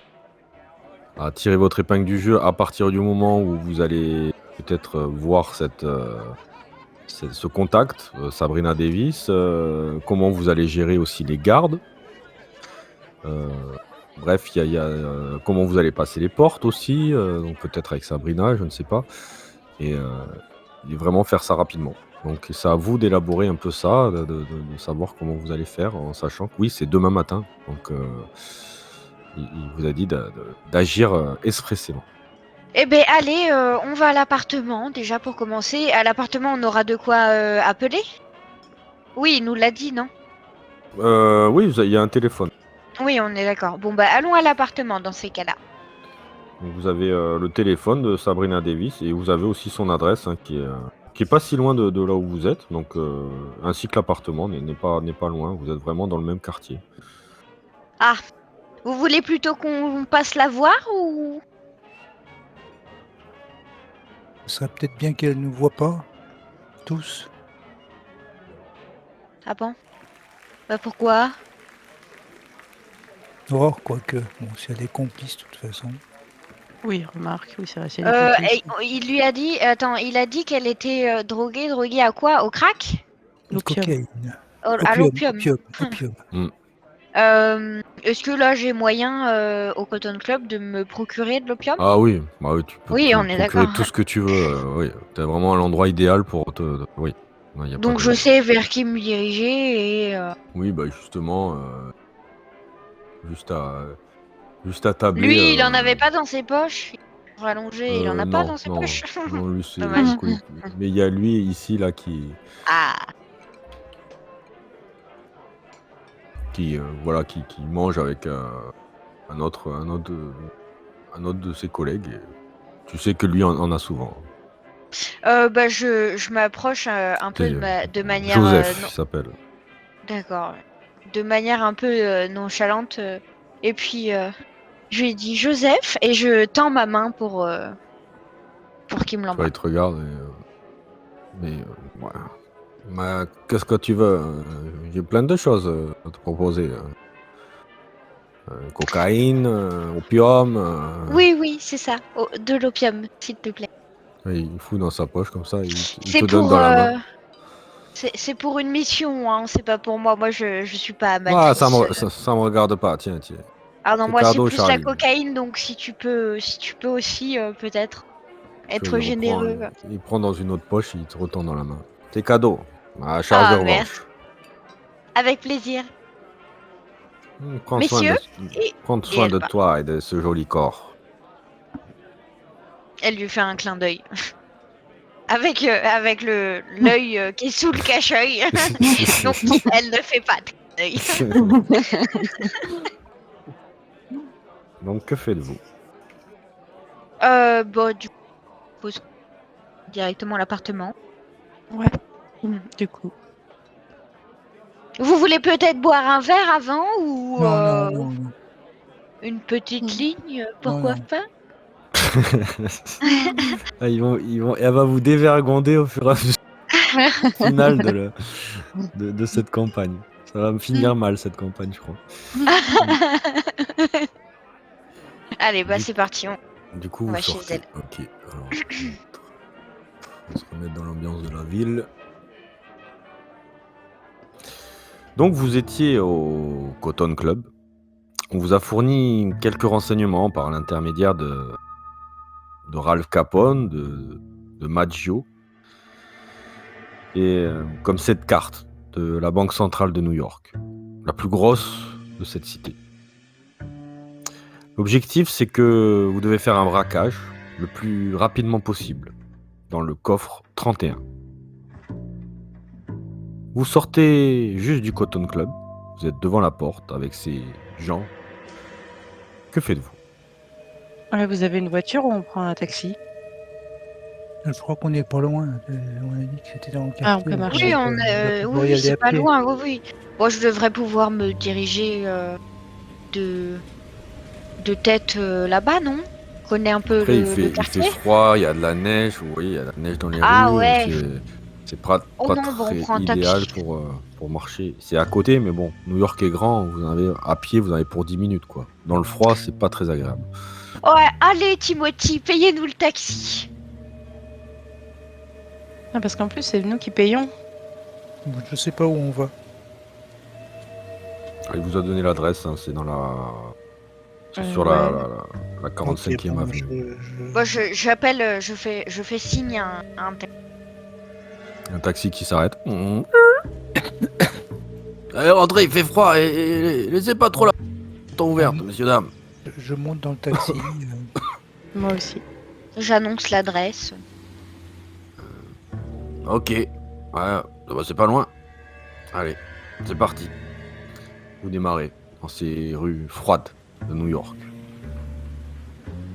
tirer votre épingle du jeu, à partir du moment où vous allez peut-être voir ce contact, Sabrina Davis, comment vous allez gérer aussi les gardes. Bref, il y a comment vous allez passer les portes aussi, donc peut-être avec Sabrina, je ne sais pas. Et vraiment faire ça rapidement. Donc c'est à vous d'élaborer un peu ça, de savoir comment vous allez faire, en sachant que oui, c'est demain matin. Donc il vous a dit d'agir expressément. Eh ben allez, on va à l'appartement déjà pour commencer. À l'appartement, on aura de quoi appeler? Oui, il nous l'a dit, non? Oui, il y a un téléphone. Oui, on est d'accord. Bon bah allons à l'appartement dans ces cas-là. Donc, vous avez le téléphone de Sabrina Davis et vous avez aussi son adresse hein, qui est pas si loin de là où vous êtes. Donc, ainsi que l'appartement n'est pas loin. Vous êtes vraiment dans le même quartier. Ah, vous voulez plutôt qu'on passe la voir ou... Ce serait peut-être bien qu'elle ne nous voit pas, tous. Ah bon? Bah pourquoi? Oh, quoique, bon, si elle est complice de toute façon. Oui, remarque, oui, c'est vrai, c'est des complices. Et il lui a dit, attends, il a dit qu'elle était droguée à quoi? Au crack? L'opium. Cocaïne. À l'opium. Opium. Est-ce que là j'ai moyen au Cotton Club de me procurer de l'opium? Ah oui, bah oui, tu peux Oui, te on est procurer d'accord. tout ce que tu veux. Oui, t'es vraiment à l'endroit idéal pour te. Oui, il y a pas Donc de. je sais vers qui me diriger et Oui, bah justement, juste à juste à tabler. lui, il en avait pas dans ses poches. Rallongé, il en a pas Non, dans ses non, poches. non, lui c'est Dommage. mais il y a lui ici là Ah, qui voilà qui mange avec un autre de ses collègues. Et tu sais que lui en a souvent. bah je m'approche un peu C'est de manière Joseph, non, il s'appelle. d'accord, de manière un peu nonchalante. Et puis je lui dis Joseph et je tends ma main pour qu'il me Tu vois, l'embrasse. il te regarde mais ouais. Mais qu'est-ce que tu veux? J'ai plein de choses à te proposer. Cocaïne, opium. Oui, oui, c'est ça. Oh, de l'opium, s'il te plaît. Et il fout dans sa poche comme ça, il C'est te donne pour dans la main. c'est pour une mission, hein. C'est pas pour moi. Moi, je suis pas Ah, amatrice. ça me regarde pas. Tiens, tiens. Ah non, C'est moi, c'est cadeau, plus la Charlie. cocaïne. Donc, si tu peux aussi peut-être Tu vois, être généreux. il prend dans une autre poche, il te retourne dans la main. C'est cadeau. À charge de Ah, merci. revanche. Avec plaisir. Prends Messieurs, et, prends et soin elle de part. toi et de ce joli corps. Elle lui fait un clin d'œil. Avec l'œil qui est sous le cache-œil. Donc, elle ne fait pas de clin d'œil. Donc, que faites-vous? Bon, du coup, on pose directement à l'appartement. Ouais. Du coup. Vous voulez peut-être boire un verre avant ou Non, non, non, non. une petite ligne, Non, pourquoi non. pas? Ah, elle va vous dévergonder au fur et à mesure final de cette campagne. Ça va me finir mal cette campagne, je crois. Allez, bah Du, c'est parti, du coup, on vous va chez sortez. elle. Ok, alors, on va se remettre dans l'ambiance de la ville. Donc, vous étiez au Cotton Club. On vous a fourni quelques renseignements par l'intermédiaire de Ralph Capone, de Maggio, et comme cette carte de la Banque centrale de New York, la plus grosse de cette cité. L'objectif, c'est que vous devez faire un braquage le plus rapidement possible dans le coffre 31. Vous sortez juste du Cotton Club, vous êtes devant la porte avec ces gens. Que faites-vous? Ouais, vous avez une voiture ou on prend un taxi? Je crois qu'on n'est pas loin. On a dit que c'était dans le Ah, on quartier. peut marcher. Oui, On va pouvoir y oui, aller c'est à pas pied. loin, oui, oui. Bon, je devrais pouvoir me diriger de, de tête là-bas, non? Connais un peu Après, le il fait quartier? froid, il y a de la neige, vous voyez, il y a de la neige dans les Ah rues. ouais. C'est pas Oh non, bon, on très prend un idéal taxi. pour marcher. C'est à côté, mais bon, New York est grand, vous en avez, à pied, vous en avez pour 10 minutes, quoi. Dans le froid, c'est pas très agréable. Ouais, allez, Timothy, payez-nous le taxi. Ah, parce qu'en plus, c'est nous qui payons. Je sais pas où on va. Ah, il vous a donné l'adresse, hein, c'est dans la. C'est sur Ouais. la Ok, 45e bon, avenue. Bon, j'appelle, je fais signe à un taxi. Un taxi qui s'arrête. Allez, rentrez, il fait froid, et laissez pas trop la porte ouverte, messieurs, dames. je monte dans le taxi. Moi aussi. J'annonce l'adresse. Ok. Ouais, bah, c'est pas loin. Allez, c'est parti. Vous démarrez dans ces rues froides de New York.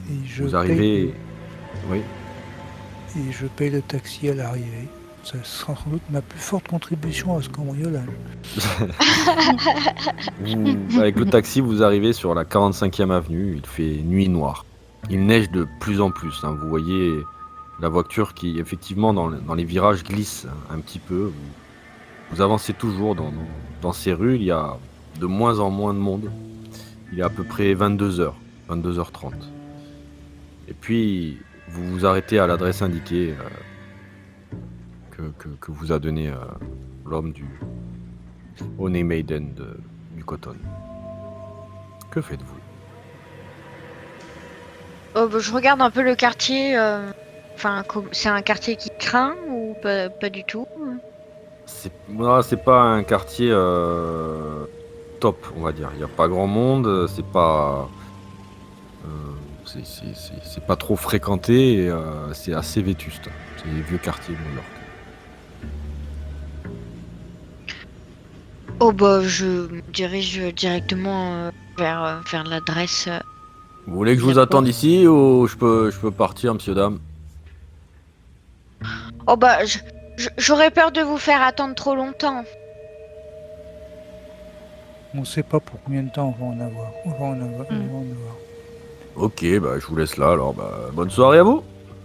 Et je Vous paye arrivez... Oui. et je paye le taxi à l'arrivée. Ça sera sans doute ma plus forte contribution à ce cambriolage. Avec le taxi, vous arrivez sur la 45e avenue. Il fait nuit noire. Il neige de plus en plus. Hein. Vous voyez la voiture qui, effectivement, dans les virages glisse un petit peu. Vous avancez toujours dans ces rues. Il y a de moins en moins de monde. Il est à peu près 22h, 22h30. Et puis, vous vous arrêtez à l'adresse indiquée que vous a donné l'homme du Honey Maiden du Cotton. Que faites-vous? Oh, bah, je regarde un peu le quartier. Enfin, c'est un quartier qui craint ou pas du tout? C'est pas un quartier top, on va dire. Il n'y a pas grand monde, c'est pas... c'est pas trop fréquenté et c'est assez vétuste. C'est les vieux quartiers de New York. Oh bah je me dirige directement vers l'adresse. Vous voulez que je La vous attende porte. ici ou je peux partir, monsieur, dame? Oh bah j'aurais peur de vous faire attendre trop longtemps. On ne sait pas pour combien de temps on va en avoir. On va en avoir. On va en avoir. Ok, bah je vous laisse là alors. Bah, bonne soirée à vous.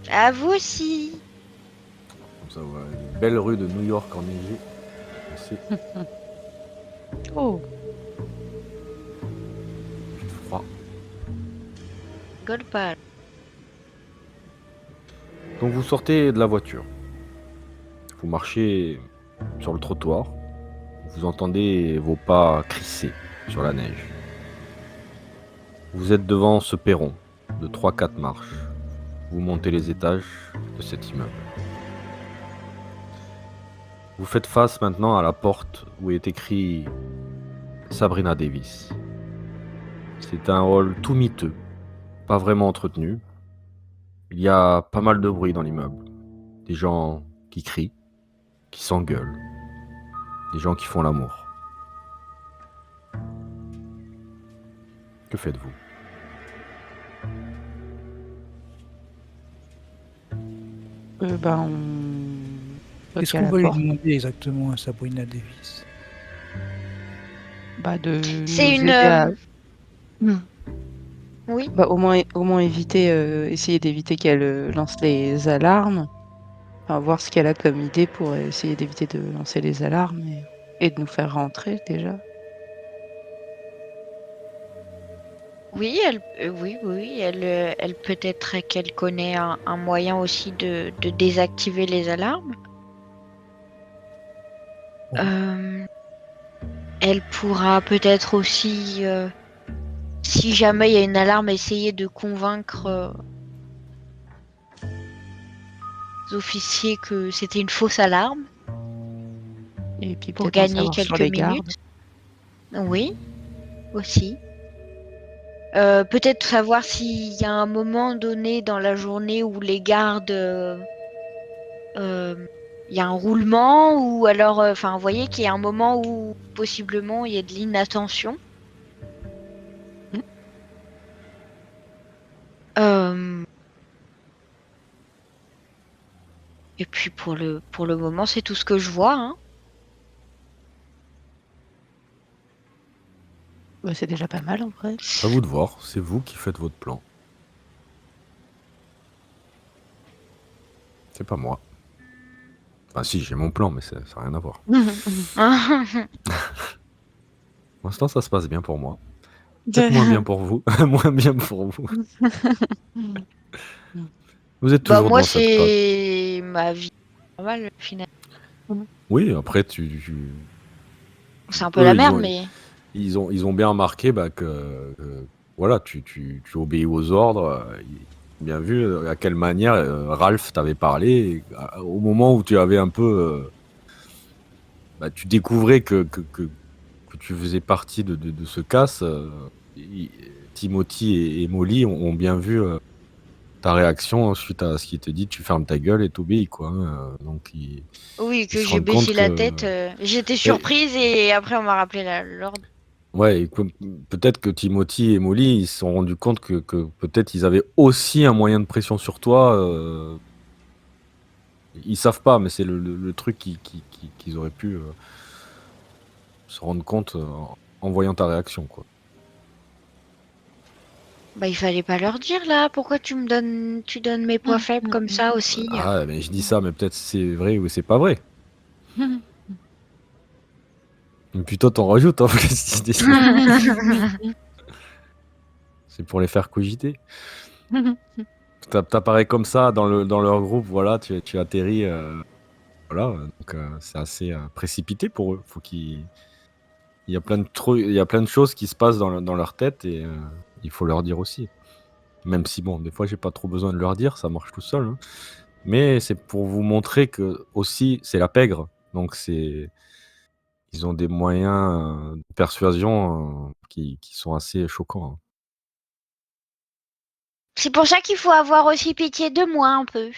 À vous aussi. Comme ça, voilà, une belle rue de New York enneigée. C'est Oh, froid. Rigole pas. Donc vous sortez de la voiture. Vous marchez sur le trottoir. Vous entendez vos pas crisser sur la neige. Vous êtes devant ce perron de 3-4 marches. Vous montez les étages de cet immeuble. Vous faites face maintenant à la porte où est écrit Sabrina Davis. C'est un hall tout miteux, pas vraiment entretenu. Il y a pas mal de bruit dans l'immeuble. Des gens qui crient, qui s'engueulent, des gens qui font l'amour. Que faites-vous? ben on Qu'est-ce toque à qu'on la va lui porte. demander exactement à Sabrina Davis? Bah de C'est nous une. aider à Oui. bah, au moins éviter essayer d'éviter qu'elle lance les alarmes. Enfin, voir ce qu'elle a comme idée pour essayer d'éviter de lancer les alarmes et de nous faire rentrer déjà. Oui, oui, elle peut-être qu'elle connaît un moyen aussi de désactiver les alarmes. Bon. Elle pourra peut-être aussi, si jamais il y a une alarme, essayer de convaincre les officiers que c'était une fausse alarme Et puis pour peut-être en gagner savoir sur quelques les gardes. minutes. Oui, aussi. Peut-être savoir s'il y a un moment donné dans la journée où les gardes, il y a un roulement ou alors, enfin, vous voyez qu'il y a un moment où possiblement il y a de l'inattention. Mm. Euh, et puis pour le moment, c'est tout ce que je vois, hein. Bah, c'est déjà pas mal en vrai. À vous de voir, c'est vous qui faites votre plan. C'est pas moi. Enfin si, j'ai mon plan, mais ça n'a rien à voir. Pour l'instant, ça se passe bien pour moi. Peut-être moins bien pour vous. Moins bien pour vous. Vous êtes Bah toujours moi, dans cette phase. c'est ma vie normale, finalement. Oui, après, C'est un peu eux, la merde, mais ils ont bien remarqué voilà, tu obéis aux ordres. Bien vu à quelle manière Ralph t'avait parlé. Et, au moment où tu avais un peu... tu découvrais que tu faisais partie de ce casse. Timothy et Molly ont bien vu ta réaction suite à ce qu'il te dit, tu fermes ta gueule et t'obéis, quoi. Hein. Donc, Oui, ils que se j'ai rendent compte baissé la que... tête. J'étais surprise et après on m'a rappelé l'ordre. Ouais, et peut-être que Timothy et Molly, ils se sont rendus compte que peut-être ils avaient aussi un moyen de pression sur toi. Ils savent pas, mais c'est le truc qu'ils auraient pu se rendre compte en voyant ta réaction, quoi. Bah, il fallait pas leur dire là. Pourquoi tu donnes mes points faibles comme ça aussi? Ah, mais je dis ça, mais peut-être c'est vrai ou c'est pas vrai. Et puis toi, t'en rajoutes, hein, parce que cette idée, c'est pour les faire cogiter. T'apparais comme ça dans leur groupe, voilà, tu atterris, voilà, donc c'est assez précipité pour eux. Il y a plein de choses qui se passent dans leur tête et il faut leur dire aussi. Même si bon, des fois, j'ai pas trop besoin de leur dire, ça marche tout seul, hein. Mais c'est pour vous montrer que aussi, c'est la pègre, donc ils ont des moyens de persuasion qui sont assez choquants, hein. C'est pour ça qu'il faut avoir aussi pitié de moi un peu.